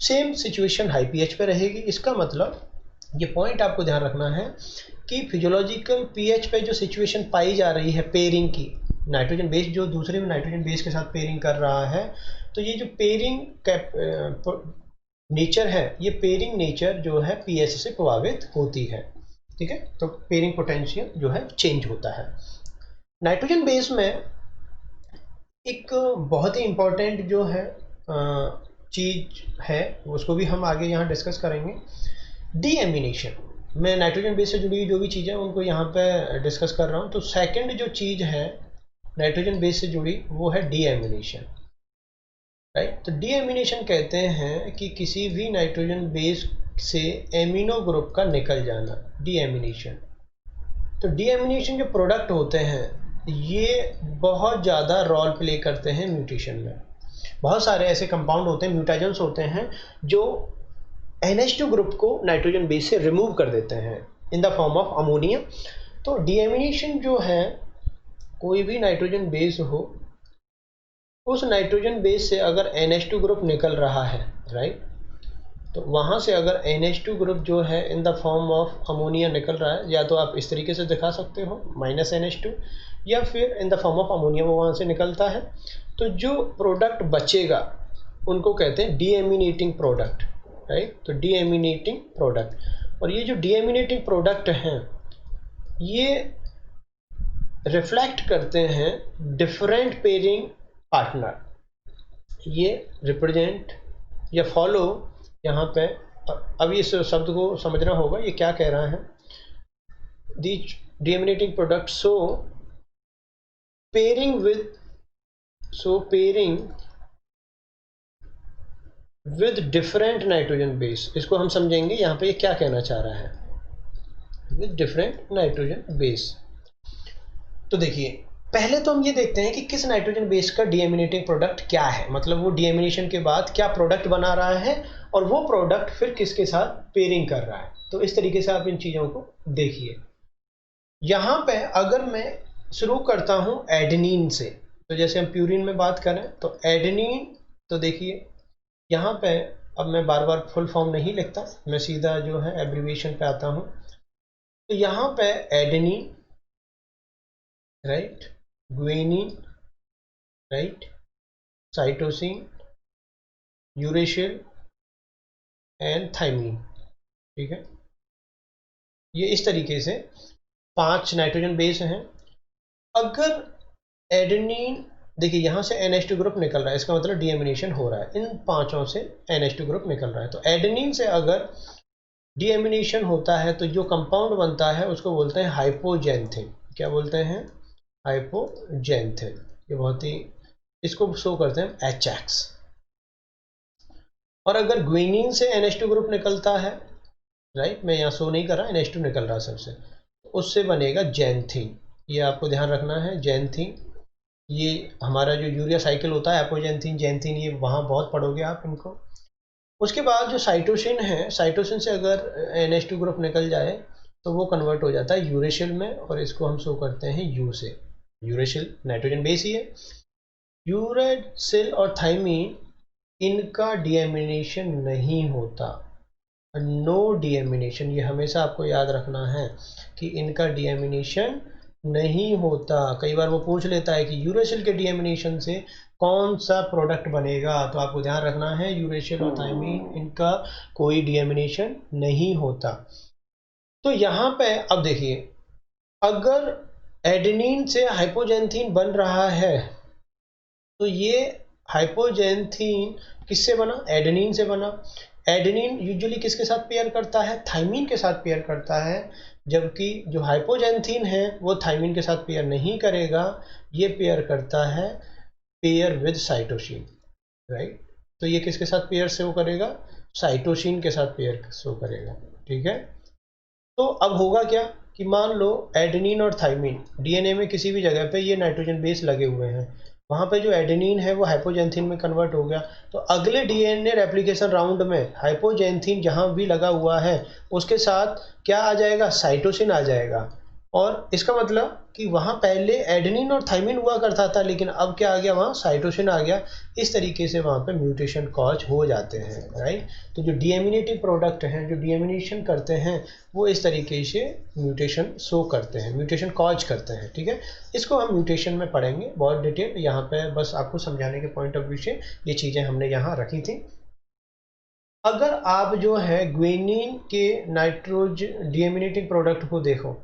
Speaker 1: सेम सिचुएशन हाई पीएच पे रहेगी। इसका मतलब ये पॉइंट आपको ध्यान रखना है कि फिजियोलॉजिकल पीएच पे जो सिचुएशन पाई जा रही है पेयरिंग की, नाइट्रोजन बेस जो दूसरे नाइट्रोजन बेस के साथ पेयरिंग कर रहा है, तो ये जो पेयरिंग नेचर है, ये पेयरिंग नेचर जो है पीएच से प्रभावित होती है, ठीक है। तो पेयरिंग पोटेंशियल जो है चेंज होता है। नाइट्रोजन बेस में एक बहुत ही इंपॉर्टेंट जो है चीज है उसको भी हम आगे यहाँ डिस्कस करेंगे। डीएमिनेशन, मैं नाइट्रोजन बेस से जुड़ी जो भी चीज़ें उनको यहाँ पे डिस्कस कर रहा हूँ। तो सेकंड जो चीज़ है नाइट्रोजन बेस से जुड़ी वो है डीएमिनेशन, राइट। तो डीएमिनेशन कहते हैं कि किसी भी नाइट्रोजन बेस से एमिनो ग्रुप का निकल जाना, डीएमिनेशन। तो डीएमिनेशन जो प्रोडक्ट होते हैं ये बहुत ज़्यादा रोल प्ले करते हैं म्यूटेशन में। बहुत सारे ऐसे कंपाउंड होते हैं, म्यूटेजेंस होते हैं जो NH2 ग्रुप को नाइट्रोजन बेस से रिमूव कर देते हैं in the form of ammonia. तो डीएमिनेशन जो है, कोई भी नाइट्रोजन बेस हो, उस नाइट्रोजन बेस से अगर NH2 ग्रुप निकल रहा है, राइट, तो वहाँ से अगर NH2 ग्रुप जो है in the form of ammonia निकल रहा है, या तो आप इस तरीके से दिखा सकते हो -NH2, या फिर in the form of ammonia वो वहाँ से निकलता है, तो जो प्रोडक्ट बचेगा उनको कहते हैं डीएमिनेटिंग प्रोडक्ट, राइट। तो डीएमिनेटिंग प्रोडक्ट, और ये जो डीएमिनेटिंग प्रोडक्ट हैं ये रिफ्लेक्ट करते हैं डिफरेंट पेयरिंग पार्टनर। ये रिप्रेजेंट या फॉलो, यहाँ पे अभी इस शब्द को समझना होगा ये क्या कह रहा है। The deaminating product so pairing with different nitrogen base, इसको हम समझेंगे यहाँ पे ये क्या कहना चाह रहा है, विद डिफरेंट नाइट्रोजन बेस। तो देखिए पहले तो हम ये देखते हैं कि किस नाइट्रोजन बेस का डीएमिनेटिंग प्रोडक्ट क्या है, मतलब वो डीएमिनेशन के बाद क्या प्रोडक्ट बना रहा है और वो प्रोडक्ट फिर किसके साथ पेयरिंग कर रहा है। तो इस तरीके से आप इन चीज़ों को देखिए। यहाँ पे अगर मैं शुरू करता हूँ एडेनिन से, तो जैसे हम प्यूरिन में बात करें तो एडेनिन, तो देखिए यहाँ पे अब मैं बार बार फुल फॉर्म नहीं लिखता, मैं सीधा जो है एब्रीविएशन पे आता हूँ। तो यहाँ पे adenine, right, guanine, right, cytosine, uracil and thymine, ठीक है। ये इस तरीके से 5 नाइट्रोजन बेस हैं। अगर एडेनिन, देखिए यहाँ से NH2 ग्रुप निकल रहा है, इसका मतलब डीएमिनेशन हो रहा है, इन 5 से NH2 ग्रुप निकल रहा है। तो एडेनिन से अगर डीएमिनेशन होता है तो जो कंपाउंड बनता है उसको बोलते हैं हाइपोजेंथिन। क्या बोलते हैं? हाइपोजेंथिन। ये बहुत ही, इसको शो करते हैं HX। और अगर ग्वेनिन से NH2 ग्रुप निकलता है, राइट, मैं यहाँ शो नहीं कर रहा, NH2 निकल रहा है सबसे, उससे बनेगा जैंथिन। ये आपको ध्यान रखना है, जैंथिन। ये हमारा जो यूरिया साइकिल होता है, एपोजेंथिन, जैंथिन, ये वहाँ बहुत पढ़ोगे आप इनको। उसके बाद जो साइटोसिन है, साइटोसिन से अगर NH2 ग्रुप निकल जाए तो वो कन्वर्ट हो जाता है यूरेशिल में, और इसको हम शो करते हैं U से। यूरेशिल नाइट्रोजन बेस ही है। यूरेशिल और थाइमीन, इनका डीएमिनेशन नहीं होता, नो डीएमिनेशन। ये हमेशा आपको याद रखना है कि इनका डीएमिनेशन नहीं होता। कई बार वो पूछ लेता है कि यूरेशिल के डीएमिनेशन से कौन सा प्रोडक्ट बनेगा, तो आपको ध्यान रखना है यूरेशिल और थाइमीन, इनका कोई डीएमिनेशन नहीं होता। तो यहाँ पे अब देखिए, अगर एडेनिन से हाइपोजेंथिन बन रहा है तो ये हाइपोजेंथिन किससे बना? एडेनिन से बना। एडेनिन यूजुअली किसके साथ पेयर करता है? थाइमीन के साथ पेयर करता है, जबकि जो हाइपोजेंथिन है वो थाइमीन के साथ पेयर नहीं करेगा, ये पेयर करता है पेयर विद साइटोसिन, राइट। तो ये किसके साथ पेयर शो करेगा? साइटोसिन के साथ पेयर शो करेगा, ठीक है। तो अब होगा क्या कि मान लो एडेनिन और थाइमीन डीएनए में किसी भी जगह पे ये नाइट्रोजन बेस लगे हुए हैं, वहाँ पे जो एडेनिन है वो हाइपोजेंथिन में कन्वर्ट हो गया, तो अगले डीएनए रेप्लिकेशन राउंड में हाइपोजेंथिन जहाँ भी लगा हुआ है उसके साथ क्या आ जाएगा? साइटोसिन आ जाएगा। और इसका मतलब कि वहाँ पहले एडेनिन और थाइमीन हुआ करता था, लेकिन अब क्या आ गया? वहाँ साइटोसिन आ गया। इस तरीके से वहाँ पे म्यूटेशन कॉज हो जाते हैं, राइट। तो जो डीएमिनेटिव प्रोडक्ट हैं, जो डीएमिनेशन करते हैं, वो इस तरीके से म्यूटेशन शो करते हैं, म्यूटेशन कॉज करते हैं, ठीक है। इसको हम म्यूटेशन में पढ़ेंगे बहुत डिटेल। यहाँ पे बस आपको समझाने के पॉइंट ऑफ व्यू से ये चीज़ें हमने यहाँ रखी थी। अगर आप जो है ग्वेनिन के नाइट्रोजन डीएमिनेटिंग प्रोडक्ट को देखो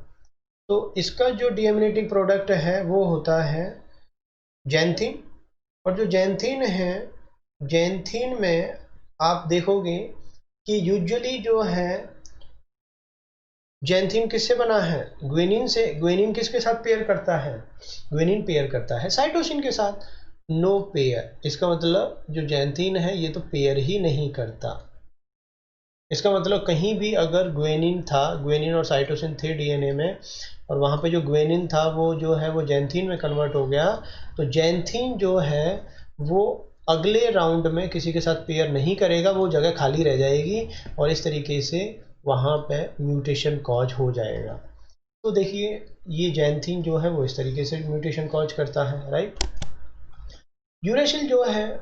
Speaker 1: तो इसका जो डीएमिनेटिंग प्रोडक्ट है वो होता है जैंथिन। और जो जैंथिन है जैंथीन में आप देखोगे कि यूजुअली जो है जैंथीन किससे बना है, ग्वेनिन से। ग्वेनिन किसके साथ पेयर करता है, ग्वेनिन पेयर करता है साइटोसिन के साथ। नो पेयर, इसका मतलब जो जैंथीन है ये तो पेयर ही नहीं करता। इसका मतलब कहीं भी अगर ग्वेनिन था, ग्वेनिन और साइटोसिन थे डीएनए में, और वहाँ पे जो ग्वेनिन था वो जो है वो जैंथीन में कन्वर्ट हो गया, तो जैंथीन जो है वो अगले राउंड में किसी के साथ पेयर नहीं करेगा, वो जगह खाली रह जाएगी और इस तरीके से वहाँ पे म्यूटेशन कॉज हो जाएगा। तो देखिए ये जैंथीन जो है वो इस तरीके से म्यूटेशन कॉज करता है, राइट। यूरेसिल जो है,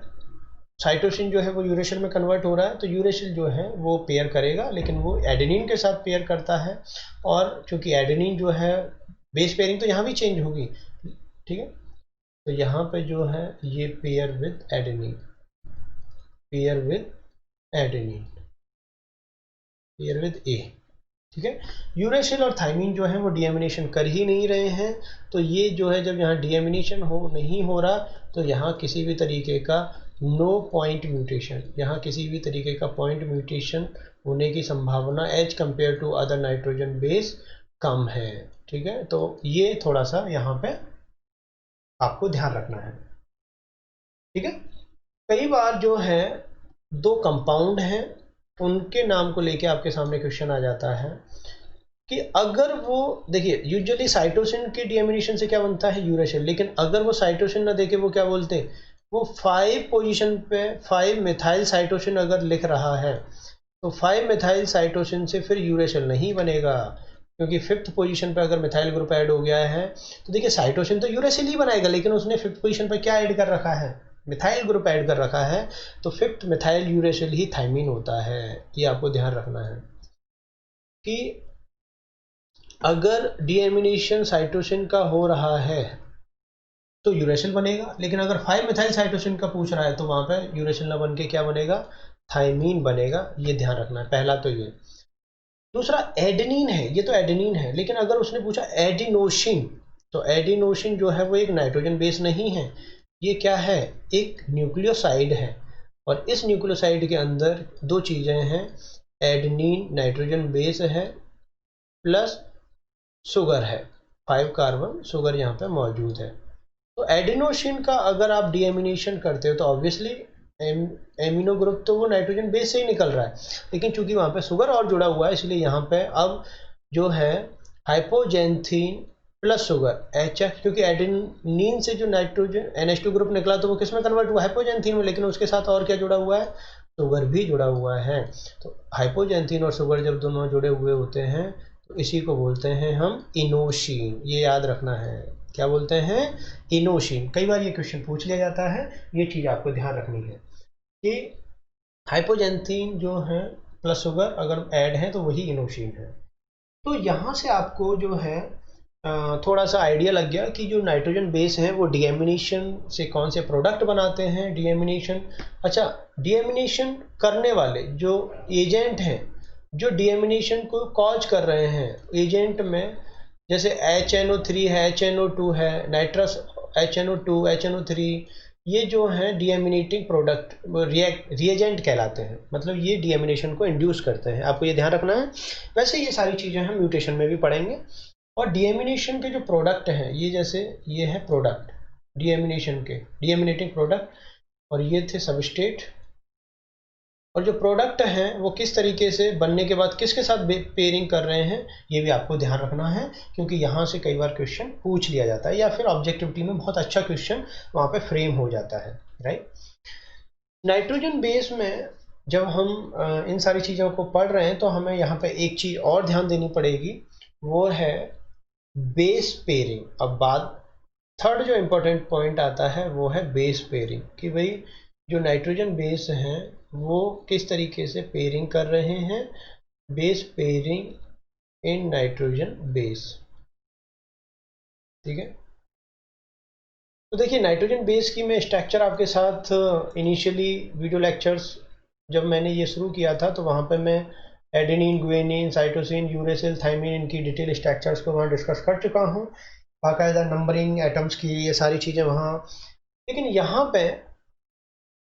Speaker 1: साइटोसिन जो है वो यूरेसिल में कन्वर्ट हो रहा है, तो यूरेसिल जो है वो पेयर करेगा, लेकिन वो एडेनिन के साथ पेयर करता है। और चूंकि एडेनिन जो है बेस पेयरिंग तो यहाँ भी चेंज होगी, ठीक है। तो यहाँ पे जो है ये pair with adenine, pair with adenine, pair with A, ठीक है। यूरेसिल और थाइमिन जो है वो डीएमिनेशन कर ही नहीं रहे हैं, तो ये जो है जब यहाँ डीएमिनेशन नहीं हो रहा, तो यहाँ किसी भी तरीके का नो पॉइंट म्यूटेशन, यहाँ किसी भी तरीके का पॉइंट म्यूटेशन होने की संभावना as compare to other nitrogen base कम है, ठीक है। तो ये थोड़ा सा यहाँ पे आपको ध्यान रखना है, ठीक है। कई बार जो है दो कंपाउंड हैं, उनके नाम को लेके आपके सामने क्वेश्चन आ जाता है कि अगर वो, देखिए यूजुअली साइटोसिन के डीएमिनेशन से क्या बनता है, यूरेसिल, लेकिन अगर वो साइटोसिन ना देके वो क्या बोलते हैं, वो 5 पोजीशन पे 5 मिथाइल साइटोसिन अगर लिख रहा है, तो 5 मिथाइल साइटोसिन से फिर यूरेसिल नहीं बनेगा, क्योंकि 5th पोजीशन पे अगर मिथाइल ग्रुप ऐड हो गया है, तो देखिए साइटोसिन तो यूरेसिल ही बनाएगा, लेकिन उसने 5th पोजीशन पे क्या ऐड कर रखा है, मिथाइल ग्रुप ऐड कर रखा है, तो 5th मिथाइल यूरेसिल ही थाइमिन होता है। ये आपको ध्यान रखना है कि अगर डीएमिनेशन साइटोसिन का हो रहा है तो यूरेसिल बनेगा, लेकिन अगर 5 मिथाइल साइटोसिन का पूछ रहा है तो वहां पे यूरेसिल ना बन के क्या बनेगा, थाइमीन बनेगा। ये ध्यान रखना है, पहला तो ये। दूसरा एडेनिन है, ये तो एडेनिन है, लेकिन अगर उसने पूछा एडिनोसिन, तो एडिनोसिन जो है वो एक नाइट्रोजन बेस नहीं है, ये क्या है, एक न्यूक्लियोसाइड है। और इस न्यूक्लियोसाइड के अंदर दो चीजें हैं, एडेनिन नाइट्रोजन बेस है प्लस शुगर है, 5 कार्बन शुगर यहाँ पे मौजूद है। तो एडिनोसिन का अगर आप डीएमिनेशन करते हो तो ऑब्वियसली एमिनो ग्रुप तो वो नाइट्रोजन बेस से ही निकल रहा है, लेकिन चूंकि वहाँ पे शुगर और जुड़ा हुआ है, इसलिए यहाँ पे अब जो है हाइपोजेंथीन प्लस शुगर एच, क्योंकि एडेनिन से जो नाइट्रोजन NH2 ग्रुप निकला तो वो किस में कन्वर्ट हुआ, हाइपोजेंथीन में, लेकिन उसके साथ और क्या जुड़ा हुआ है, शुगर भी जुड़ा हुआ है। तो हाइपोजेंथीन और शुगर जब दोनों जुड़े हुए होते हैं तो इसी को बोलते हैं हम इनोशिन, ये याद रखना है। क्या बोलते हैं, इनोशिन। कई बार ये क्वेश्चन पूछ लिया जाता है, ये चीज़ आपको ध्यान रखनी है कि हाइपोजेंथीन जो है प्लस शुगर अगर ऐड है तो वही इनोशिन है। तो यहाँ से आपको जो है थोड़ा सा आइडिया लग गया कि जो नाइट्रोजन बेस हैं वो डीएमिनेशन से कौन से प्रोडक्ट बनाते हैं, डीएमिनेशन। अच्छा, डीएमिनेशन करने वाले जो एजेंट हैं, जो डीएमिनेशन को कॉज कर रहे हैं, एजेंट में जैसे HNO3 है, HNO2 है, नाइट्रस HNO2, HNO3, ये जो हैं डीएमिनेटिंग प्रोडक्ट रिएजेंट कहलाते हैं, मतलब ये डीएमिनेशन को इंड्यूस करते हैं, आपको ये ध्यान रखना है। वैसे ये सारी चीज़ें हम म्यूटेशन में भी पढ़ेंगे। और डीएमिनेशन के जो प्रोडक्ट हैं, ये जैसे ये है प्रोडक्ट डीएमिनेशन के, डीएमिनेटिंग प्रोडक्ट, और ये थे सबस्ट्रेट। और जो प्रोडक्ट हैं वो किस तरीके से बनने के बाद किसके साथ पेयरिंग कर रहे हैं, ये भी आपको ध्यान रखना है, क्योंकि यहाँ से कई बार क्वेश्चन पूछ लिया जाता है, या फिर ऑब्जेक्टिविटी में बहुत अच्छा क्वेश्चन वहाँ पे फ्रेम हो जाता है, राइट। नाइट्रोजन बेस में जब हम इन सारी चीज़ों को पढ़ रहे हैं तो हमें यहाँ पे एक चीज़ और ध्यान देनी पड़ेगी, वो है बेस पेयरिंग। अब बात थर्ड जो इम्पोर्टेंट पॉइंट आता है वो है बेस पेयरिंग, कि भाई जो नाइट्रोजन बेस हैं वो किस तरीके से पेयरिंग कर रहे हैं, base pairing in nitrogen base, ठीक है। तो देखिए नाइट्रोजन बेस की मैं स्ट्रक्चर आपके साथ इनिशियली वीडियो लेक्चर्स जब मैंने ये शुरू किया था तो वहाँ पे मैं adenine, guanine, cytosine, uracil, thymine, इनकी डिटेल स्ट्रक्चर्स को वहाँ डिस्कस कर चुका हूँ, बाकायदा नंबरिंग एटम्स की, ये सारी चीज़ें वहाँ। लेकिन यहाँ पे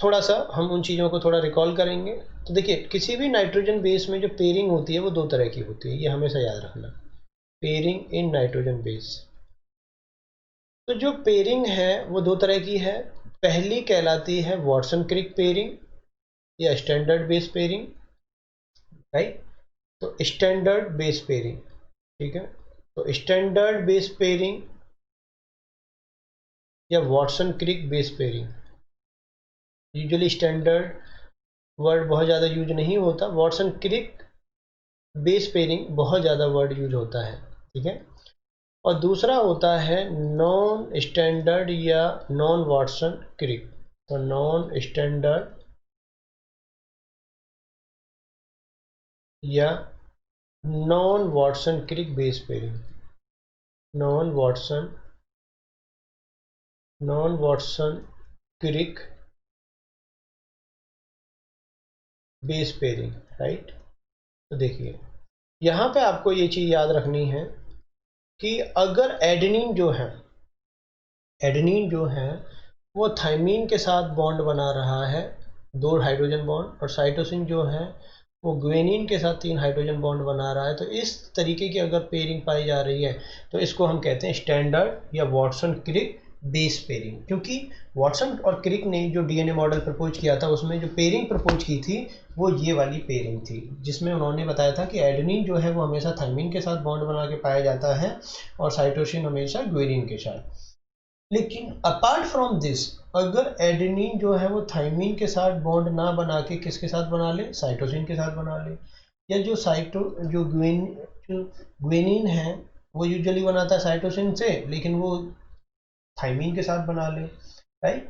Speaker 1: थोड़ा सा हम उन चीज़ों को थोड़ा रिकॉल करेंगे। तो देखिए, किसी भी नाइट्रोजन बेस में जो पेयरिंग होती है वो दो तरह की होती है, ये हमेशा याद रखना। पेयरिंग इन नाइट्रोजन बेस, तो जो पेयरिंग है वो दो तरह की है। पहली कहलाती है वॉटसन क्रिक पेयरिंग या स्टैंडर्ड बेस पेयरिंग, राइट। तो स्टैंडर्ड बेस पेयरिंग, ठीक है। तो स्टैंडर्ड बेस पेयरिंग या Watson Crick base pairing, usually standard word बहुत ज़्यादा यूज नहीं होता, वॉटसन क्रिक बेस पेयरिंग बहुत ज़्यादा वर्ड यूज होता है, ठीक है। और दूसरा होता है नॉन स्टैंडर्ड या नॉन वॉटसन क्रिक। तो नॉन स्टैंडर्ड या non Watson Crick base pairing, non Watson Crick base pairing, right. तो देखिए, यहाँ पे आपको ये चीज़ याद रखनी है कि अगर एडेनिन जो है वो थाइमीन के साथ बॉन्ड बना रहा है, दो हाइड्रोजन बॉन्ड, और साइटोसिन जो है वो ग्वेनिन के साथ तीन हाइड्रोजन बॉन्ड बना रहा है, तो इस तरीके की अगर पेयरिंग पाई जा रही है तो इसको हम कहते हैं स्टैंडर्ड या वॉटसन क्रिक बेस पेयरिंग। क्योंकि वॉटसन और क्रिक ने जो डीएनए मॉडल प्रपोज किया था उसमें जो पेयरिंग प्रपोज की थी वो ये वाली पेयरिंग थी, जिसमें उन्होंने बताया था कि एडेनिन जो है वो हमेशा थाइमीन के साथ बॉन्ड बना के पाया जाता है और साइटोसिन हमेशा ग्वेनिन के साथ। लेकिन अपार्ट फ्रॉम दिस, अगर एडेनिन जो है वो थाइमीन के साथ बॉन्ड ना बना के किसके साथ बना ले, साइटोसिन के साथ बना ले, या जो ग्वेनिन है वो यूजुअली बनाता है साइटोसिन से लेकिन वो थाइमीन के साथ बना ले, राइट।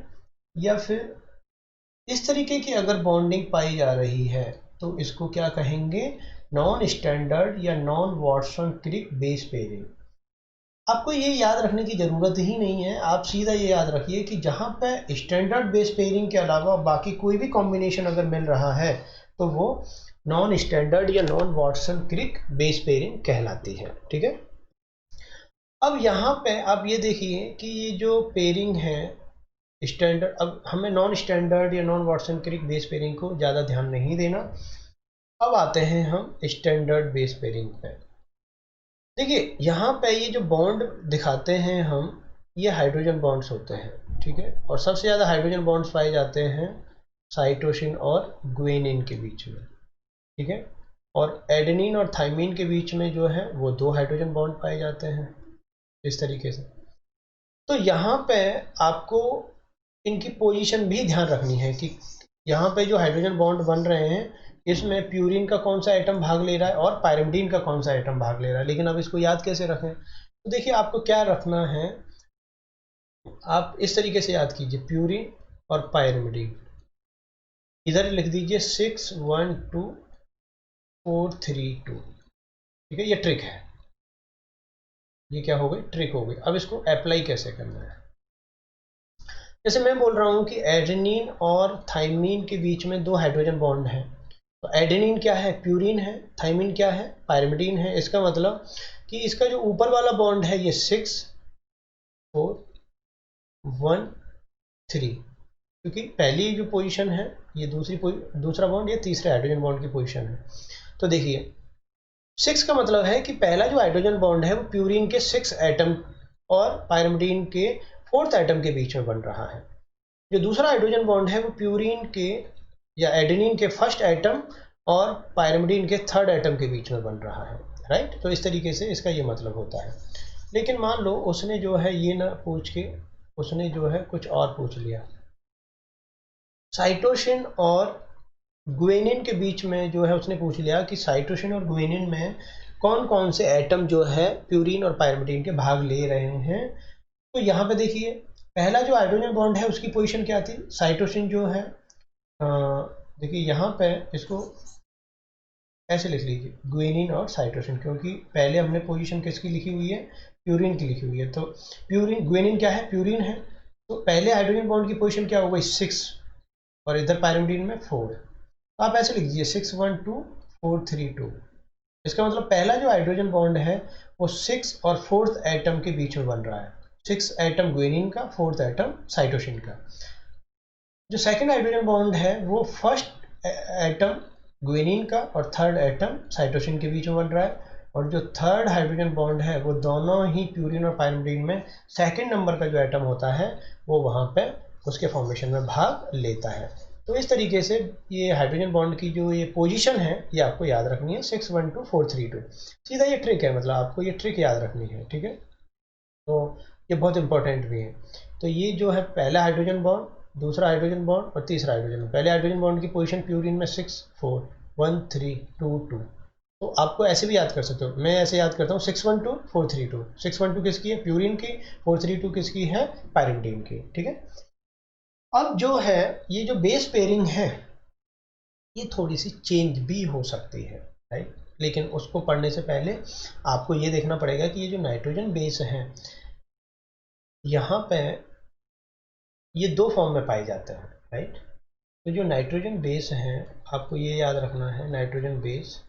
Speaker 1: या फिर इस तरीके की अगर बॉन्डिंग पाई जा रही है तो इसको क्या कहेंगे, नॉन स्टैंडर्ड या non Watson Crick base pairing. आपको ये याद रखने की ज़रूरत ही नहीं है, आप सीधा ये याद रखिए कि जहाँ पे स्टैंडर्ड बेस पेयरिंग के अलावा बाकी कोई भी कॉम्बिनेशन अगर मिल रहा है तो वो नॉन स्टैंडर्ड या non Watson Crick base pairing कहलाती है, ठीक है। अब यहाँ पे आप ये देखिए कि ये जो पेयरिंग है स्टैंडर्ड, अब हमें नॉन स्टैंडर्ड या non Watson Crick base pairing को ज़्यादा ध्यान नहीं देना। अब आते हैं हम स्टैंडर्ड बेस पेयरिंग पे। देखिए, यहाँ पे ये जो बॉन्ड दिखाते हैं हम, ये हाइड्रोजन बॉन्ड्स होते हैं, ठीक है। और सबसे ज़्यादा हाइड्रोजन बॉन्ड्स पाए जाते हैं साइटोसिन और ग्वेनिन के बीच में, ठीक है। और एडेनिन और थाइमीन के बीच में जो है वो दो हाइड्रोजन बॉन्ड पाए जाते हैं इस तरीके से। तो यहाँ पे आपको इनकी पोजीशन भी ध्यान रखनी है कि यहाँ पे जो हाइड्रोजन बॉन्ड बन रहे हैं इसमें प्यूरिन का कौन सा एटम भाग ले रहा है और पायरिमिडीन का कौन सा एटम भाग ले रहा है। लेकिन अब इसको याद कैसे रखें, तो देखिए आपको क्या रखना है, आप इस तरीके से याद कीजिए, प्यूरिन और पायरिमिडीन, इधर लिख दीजिए 612432, ठीक है। ये ट्रिक है, ये क्या हो गई, ट्रिक हो गई। अब इसको अप्लाई कैसे करना है, जैसे मैं बोल रहा हूँ कि एडेनिन और थाइमीन के बीच में दो हाइड्रोजन बॉन्ड हैं, तो एडेनिन क्या है, प्यूरिन है, थाइमिन क्या है, पायरिमिडीन है। इसका मतलब कि इसका जो ऊपर वाला बॉन्ड है ये 6 4 1 3, क्योंकि पहली जो पोजीशन है ये दूसरा बॉन्ड, ये तीसरे हाइड्रोजन बॉन्ड की पोजीशन है। तो देखिए 6 का मतलब है कि पहला जो हाइड्रोजन बॉन्ड है वो प्यूरिन के 6 एटम और पायरिमिडीन के 4th एटम के बीच में बन रहा है। जो दूसरा हाइड्रोजन बॉन्ड है वो प्यूरिन के या एडेनिन के 1st एटम और पायरिमिडीन के 3rd एटम के बीच में बन रहा है, राइट। तो इस तरीके से इसका ये मतलब होता है। लेकिन मान लो उसने जो है ये ना पूछ के उसने जो है कुछ और पूछ लिया, साइटोसिन और ग्वेनिन के बीच में जो है उसने पूछ लिया कि साइटोसिन और ग्वेनिन में कौन कौन से एटम जो है प्यूरिन और पायरिमिडीन के भाग ले रहे हैं। तो यहाँ पे देखिए, पहला जो हाइड्रोजन बॉन्ड है उसकी पोजीशन क्या थी, साइटोसिन जो है, देखिए यहाँ पे इसको ऐसे लिख लीजिए, ग्वेनिन और साइटोसिन, क्योंकि पहले हमने पोजीशन किसकी लिखी हुई है, प्यूरिन की लिखी हुई है। तो प्यूरिन, ग्वेनिन क्या है, प्यूरिन है, तो पहले हाइड्रोजन बॉन्ड की पोजीशन क्या हो गई, 6, और इधर पायरिमिडीन में 4। तो आप ऐसे लिख दीजिए 612432। इसका मतलब पहला जो हाइड्रोजन बॉन्ड है वो 6 और 4th एटम के बीच में बन रहा है, 6 एटम ग्वेनिन का, 4th एटम साइटोसिन का। जो सेकंड हाइड्रोजन बॉन्ड है वो फर्स्ट एटम ग्वेनिन का और थर्ड एटम साइटोसिन के बीच में बन रहा है, और जो थर्ड हाइड्रोजन बॉन्ड है वो दोनों ही प्यूरिन और पाइरिमिडिन में सेकंड नंबर का जो एटम होता है वो वहाँ पे उसके फॉर्मेशन में भाग लेता है। तो इस तरीके से ये हाइड्रोजन बॉन्ड की जो ये पोजीशन है ये आपको याद रखनी है 612 432। सीधा ये ट्रिक है, मतलब आपको ये ट्रिक याद रखनी है, ठीक है। तो ये बहुत इंपॉर्टेंट भी है। तो ये जो है पहला हाइड्रोजन बॉन्ड, दूसरा हाइड्रोजन बॉन्ड और तीसरा हाइड्रोजन। पहले हाइड्रोजन बॉन्ड की पोजीशन प्यूरिन में 6 4 1 3 2 2। तो आपको ऐसे भी याद कर सकते हो, मैं ऐसे याद करता हूँ 612 432। 612 किसकी है? प्यूरिन की। 432 किसकी है? पाइरिमिडिन की, ठीक है। अब जो है ये जो बेस पेयरिंग है ये थोड़ी सी चेंज भी हो सकती है, राइट। लेकिन उसको पढ़ने से पहले आपको ये देखना पड़ेगा कि ये जो नाइट्रोजन बेस हैं यहाँ पे ये दो फॉर्म में पाए जाते हैं, राइट। तो जो नाइट्रोजन बेस हैं आपको ये याद रखना है, नाइट्रोजन बेस।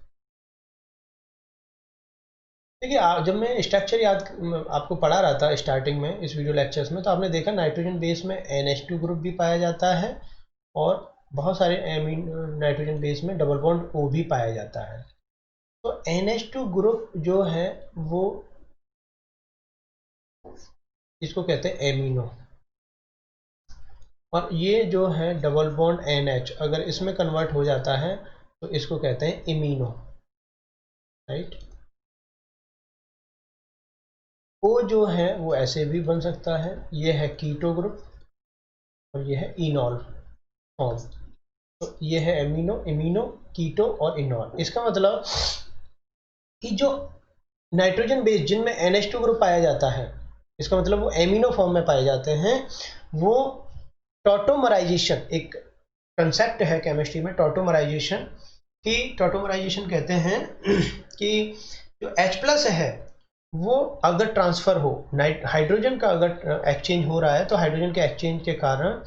Speaker 1: देखिए जब मैं स्ट्रक्चर याद आपको पढ़ा रहा था स्टार्टिंग में इस वीडियो लेक्चर्स में, तो आपने देखा नाइट्रोजन बेस में NH2 ग्रुप भी पाया जाता है और बहुत सारे नाइट्रोजन बेस में डबल बॉन्ड O भी पाया जाता है। तो NH2 ग्रुप जो है वो इसको कहते हैं एमिनो, और ये जो है डबल बॉन्ड NH अगर इसमें कन्वर्ट हो जाता है तो इसको कहते हैं इमीनो, राइट। O जो है वो ऐसे भी बन सकता है, ये है कीटो ग्रुप और ये है इनॉल फॉर्म। तो ये है एमिनो, इमीनो, कीटो और इनॉल। इसका मतलब कि जो नाइट्रोजन बेस जिनमें NH2 ग्रुप पाया जाता है, इसका मतलब वो एमिनो फॉर्म में पाए जाते हैं। वो टॉटोमराइजेशन एक कंसेप्ट है केमिस्ट्री में, टॉटोमराइजेशन की टॉटोमराइजेशन कहते हैं कि जो H+ है वो अगर ट्रांसफ़र हो, हाइड्रोजन का अगर एक्सचेंज हो रहा है तो हाइड्रोजन के एक्सचेंज के कारण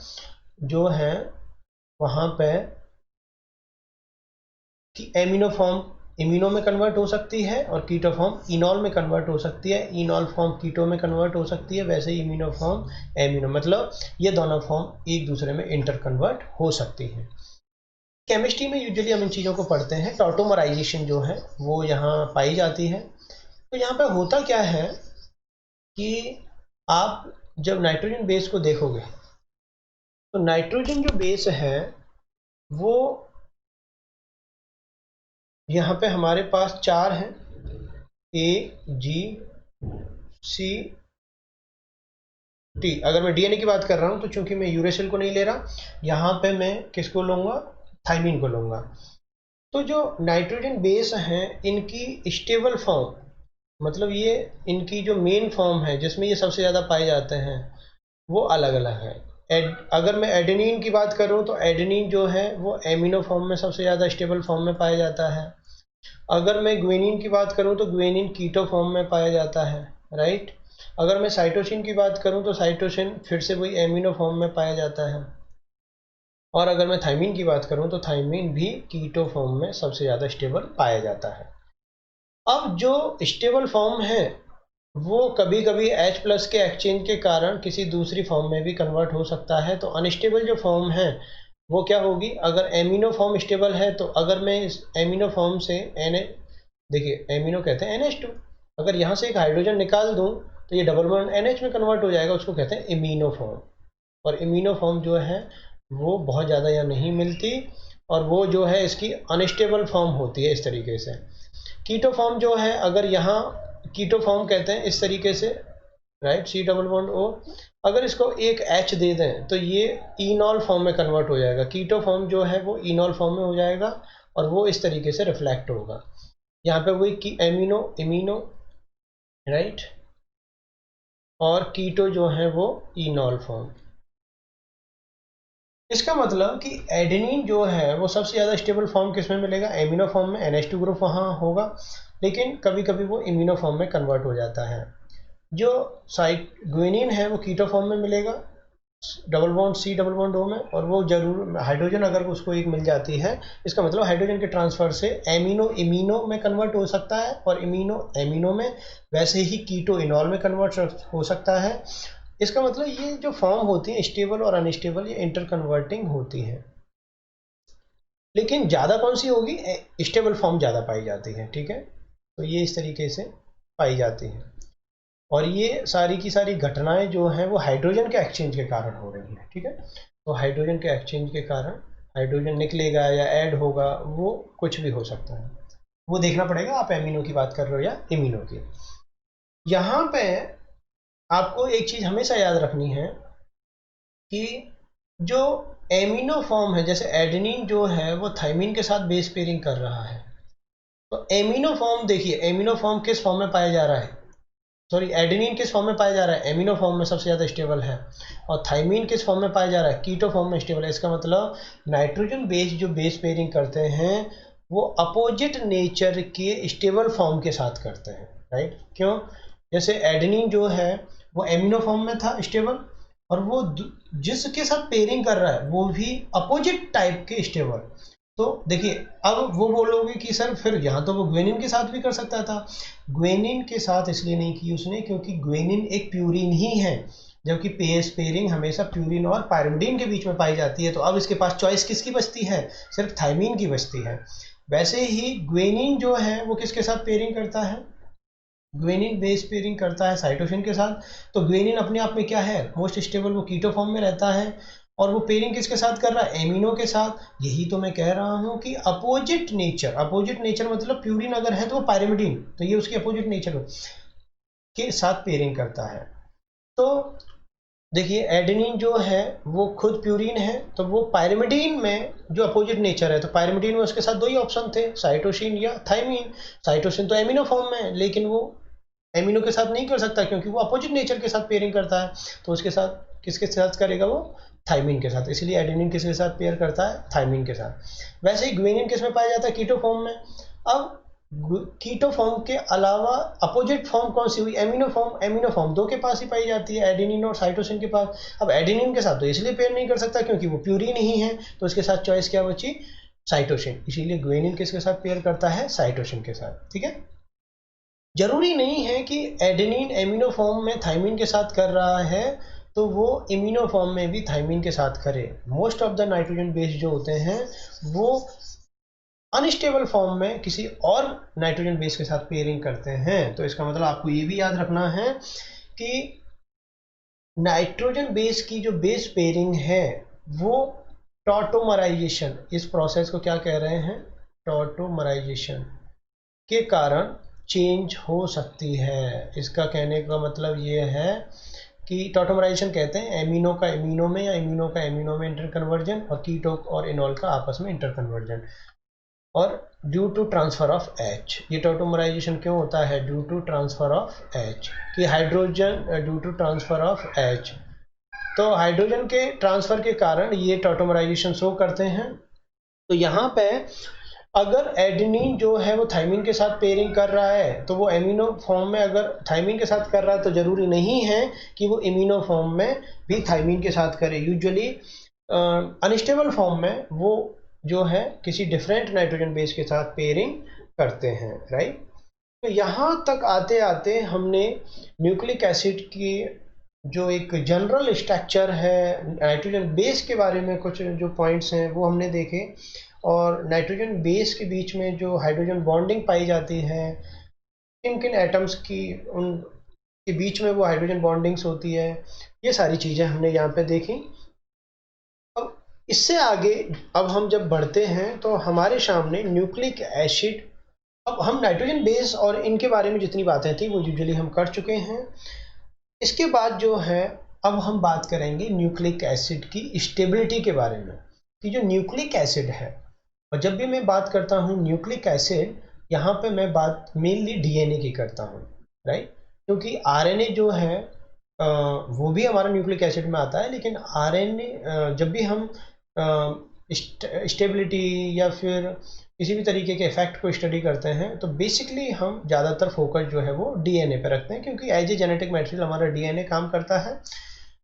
Speaker 1: जो है वहाँ पे कि एमिनो फॉर्म इमिनो में कन्वर्ट हो सकती है और कीटो फॉर्म इनॉल में कन्वर्ट हो सकती है, इनॉल फॉर्म कीटो में कन्वर्ट हो सकती है, वैसे ही इमिनो फॉर्म एमिनो, मतलब ये दोनों फॉर्म एक दूसरे में इंटर कन्वर्ट हो सकती हैं। केमिस्ट्री में यूजुअली हम इन चीज़ों को पढ़ते हैं, टॉटोमराइजेशन जो है वो यहाँ पाई जाती है। तो यहाँ पे होता क्या है कि आप जब नाइट्रोजन बेस को देखोगे तो नाइट्रोजन जो बेस है वो यहाँ पे हमारे पास 4 हैं, AGC T। अगर मैं DNA की बात कर रहा हूँ तो चूंकि मैं यूरेसिल को नहीं ले रहा, यहाँ पे मैं किसको लूँगा? थाइमिन को लूँगा। तो जो नाइट्रोजन बेस हैं इनकी स्टेबल फॉर्म, मतलब ये इनकी जो मेन फॉर्म है जिसमें ये सबसे ज़्यादा पाए जाते हैं वो अलग अलग है। अगर मैं एडेनिन की बात करूँ तो एडेनिन जो है वो एमिनो फॉर्म में सबसे ज़्यादा स्टेबल फॉर्म में पाया जाता है। अगर मैं ग्वेनिन की बात करूं तो ग्वेनिन कीटो फॉर्म में पाया जाता है, राइट। अगर मैं साइटोसिन की बात करूं तो साइटोसिन फिर से वही एमिनो फॉर्म में पाया जाता है। और अगर मैं थाइमिन की बात करूं तो थाइमिन भी कीटो फॉर्म में सबसे ज़्यादा स्टेबल पाया जाता है। अब जो स्टेबल फॉर्म है वो कभी कभी H+ के एक्सचेंज के कारण किसी दूसरी फॉर्म में भी कन्वर्ट हो सकता है। तो अनस्टेबल जो फॉर्म है वो क्या होगी? अगर एमिनो फॉर्म स्टेबल है तो अगर मैं इस एमिनो फॉर्म से देखिए एमिनो कहते हैं NH2, अगर यहाँ से एक हाइड्रोजन निकाल दूँ तो ये डबल बॉन्ड NH में कन्वर्ट हो जाएगा, उसको कहते हैं इमीनो फॉर्म। और इमीनो फॉर्म जो है वो बहुत ज़्यादा यहाँ नहीं मिलती और वो जो है इसकी अनस्टेबल फॉर्म होती है इस तरीके से। कीटो फॉर्म जो है अगर यहाँ कीटो फॉर्म कहते हैं इस तरीके से, राइट, C+O। अगर इसको एक H दे दें तो ये इनॉल फॉर्म में कन्वर्ट हो जाएगा, कीटो फॉर्म जो है वो इनॉल फॉर्म में हो जाएगा और वो इस तरीके से रिफ्लेक्ट होगा। यहाँ पे वही की एमिनो इमीनो, राइट, और कीटो जो है वो इनॉल फॉर्म। इसका मतलब कि एडेनिन जो है वो सबसे ज़्यादा स्टेबल फॉर्म किस में मिलेगा? एमिनो फॉर्म में, NH2 ग्रुप वहाँ होगा, लेकिन कभी कभी वो इमिनो फॉर्म में कन्वर्ट हो जाता है। जो ग्वेनिन है वो कीटो फॉर्म में मिलेगा, डबल बॉन्ड C+O में, और वो जरूर हाइड्रोजन अगर उसको एक मिल जाती है, इसका मतलब हाइड्रोजन के ट्रांसफ़र से एमिनो इमीनो में कन्वर्ट हो सकता है और इमीनो एमिनो में, वैसे ही कीटो इनॉल में कन्वर्ट हो सकता है। इसका मतलब ये जो फॉर्म होती है स्टेबल और अनस्टेबल, ये इंटर कन्वर्टिंग होती है, लेकिन ज़्यादा कौन सी होगी, स्टेबल फॉर्म ज़्यादा पाई जाती है। ठीक है, तो ये इस तरीके से पाई जाती है। और ये सारी की सारी घटनाएं जो हैं वो हाइड्रोजन के एक्सचेंज के कारण हो रही हैं। ठीक है, तो हाइड्रोजन के एक्सचेंज के कारण हाइड्रोजन निकलेगा या ऐड होगा, वो कुछ भी हो सकता है, वो देखना पड़ेगा आप एमिनो की बात कर रहे हो या इम्यूनो की। यहाँ पे आपको एक चीज़ हमेशा याद रखनी है कि जो एमिनो फॉर्म है, जैसे एडेनिन जो है वो थाइमिन के साथ बेस पेयरिंग कर रहा है, तो एमिनो फॉर्म देखिए, एमिनो फॉर्म किस फॉर्म में पाया जा रहा है, सॉरी एडेनिन किस फॉर्म में पाया जा रहा है, एमिनो फॉर्म में सबसे ज़्यादा स्टेबल है, और थाइमिन किस फॉर्म में पाया जा रहा है, कीटो फॉर्म में स्टेबल है। इसका मतलब नाइट्रोजन बेस जो बेस पेयरिंग करते हैं वो अपोजिट नेचर के स्टेबल फॉर्म के साथ करते हैं, राइट। क्यों, जैसे एडेनिन जो है वो एमिनो फॉर्म में था स्टेबल, और वो जिसके साथ पेयरिंग कर रहा है वो भी अपोजिट टाइप के स्टेबल। तो देखिए, अब वो बोलोगे कि सर फिर यहाँ तो वो ग्वेनिन के साथ भी कर सकता था। ग्वेनिन के साथ इसलिए नहीं की उसने क्योंकि ग्वेनिन एक प्यूरिन ही है, जबकि पेस पेयरिंग हमेशा प्यूरिन और पायरिमिडीन के बीच में पाई जाती है। तो अब इसके पास चॉइस किसकी बचती है, सिर्फ थाइमीन की बचती है। वैसे ही ग्वेनिन जो है वो किसके साथ पेयरिंग करता है, ग्वेनिन बेस पेयरिंग करता है साइटोसिन के साथ। तो ग्वेनिन अपने आप में क्या है, मोस्ट स्टेबल, वो कीटो फॉर्म में रहता है, और वो पेयरिंग किसके साथ कर रहा है, एमिनो के साथ। यही तो मैं कह रहा हूँ कि अपोजिट नेचर, अपोजिट नेचर मतलब प्यूरिन अगर है तो वो पायरिमिडीन, तो ये उसकी अपोजिट नेचर के साथ पेयरिंग करता है। तो देखिए, एडेनिन जो है वो खुद प्यूरिन है, तो वो पायरिमिडीन में जो अपोजिट नेचर है, तो पायरिमिडीन में उसके साथ दो ही ऑप्शन थे, साइटोसिन या थाइमीन। साइटोसिन तो एमिनो फॉर्म में है, लेकिन वो एमिनो के साथ नहीं कर सकता क्योंकि वो अपोजिट नेचर के साथ पेयरिंग करता है, तो उसके साथ किसके साथ करेगा, वो थाइमिन के साथ। इसलिए एडेनिन किसके साथ पेयर करता है, थाइमिन के साथ। वैसे ही ग्वेनिन किस में पाया जाता है, कीटो फॉर्म में। अब कीटो फॉर्म के अलावा अपोजिट फॉर्म कौन सी हुई, एमिनो फॉर्म। एमिनो फॉर्म दो के पास ही पाई जाती है, एडेनिन और साइटोसिन के पास। अब एडेनिन के साथ तो इसलिए पेयर नहीं कर सकता क्योंकि वो प्यूरिन ही है, तो उसके साथ चॉइस क्या बची, साइटोसिन। इसीलिए ग्वेनिन किसके साथ पेयर करता है, साइटोसिन के साथ। ठीक है, जरूरी नहीं है कि एडेनिन एमिनो फॉर्म में थाइमिन के साथ कर रहा है तो वो इम्यूनो फॉर्म में भी थाइमिन के साथ करे। Most of the nitrogen base जो होते हैं वो अनस्टेबल फॉर्म में किसी और नाइट्रोजन बेस के साथ पेयरिंग करते हैं। तो इसका मतलब आपको ये भी याद रखना है कि नाइट्रोजन बेस की जो बेस पेयरिंग है वो टॉटोमराइजेशन, इस प्रोसेस को क्या कह रहे हैं, टॉटोमराइजेशन के कारण चेंज हो सकती है। इसका कहने का मतलब ये है कि टॉटोमराइजेशन कहते हैं एमिनो का एमिनो में या इम्यूनो का एमिनो में इंटर कन्वर्जन, और कीटो और इनॉल का आपस में इंटर कन्वर्जन, और due to transfer of H. ये टॉटोमराइजेशन क्यों होता है, due to transfer of H, कि hydrogen due to transfer of H, तो हाइड्रोजन के ट्रांसफर के कारण ये टॉटोमराइजेशन शो करते हैं। तो यहाँ पे अगर एडेनिन जो है वो थाइमिन के साथ पेयरिंग कर रहा है तो वो एमिनो फॉर्म में अगर थाइमिन के साथ कर रहा है तो ज़रूरी नहीं है कि वो इम्यूनो फॉर्म में भी थाइमिन के साथ करे। यूजुअली अनस्टेबल फॉर्म में वो जो है किसी डिफरेंट नाइट्रोजन बेस के साथ पेयरिंग करते हैं, राइट। तो यहाँ तक आते आते हमने न्यूक्लिक एसिड की जो एक जनरल स्ट्रक्चर है, नाइट्रोजन बेस के बारे में कुछ जो पॉइंट्स हैं वो हमने देखे, और नाइट्रोजन बेस के बीच में जो हाइड्रोजन बॉन्डिंग पाई जाती है, किन किन एटम्स की उन के बीच में वो हाइड्रोजन बॉन्डिंग्स होती है, ये सारी चीज़ें हमने यहाँ पे देखी। अब इससे आगे अब हम जब बढ़ते हैं तो हमारे सामने न्यूक्लिक एसिड, अब हम नाइट्रोजन बेस और इनके बारे में जितनी बातें थी वो यूजुअली हम कर चुके हैं। इसके बाद जो है अब हम बात करेंगे न्यूक्लिक एसिड की स्टेबिलिटी के बारे में, कि जो न्यूक्लिक एसिड है, और जब भी मैं बात करता हूँ न्यूक्लिक एसिड, यहाँ पे मैं बात मेनली डीएनए की करता हूँ, राइट। क्योंकि आरएनए जो है वो भी हमारा न्यूक्लिक एसिड में आता है, लेकिन आरएनए जब भी हम स्टेबिलिटी या फिर किसी भी तरीके के इफेक्ट को स्टडी करते हैं तो बेसिकली हम ज़्यादातर फोकस जो है वो डीएनए पे रखते हैं, क्योंकि एज ए जेनेटिक मटेरियल हमारा डीएनए काम करता है,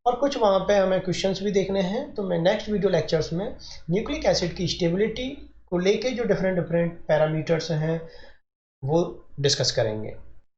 Speaker 1: और कुछ वहाँ पे हमें क्वेश्चंस भी देखने हैं। तो मैं नेक्स्ट वीडियो लेक्चर्स में न्यूक्लिक एसिड की स्टेबिलिटी को लेके जो डिफरेंट पैरामीटर्स हैं वो डिस्कस करेंगे।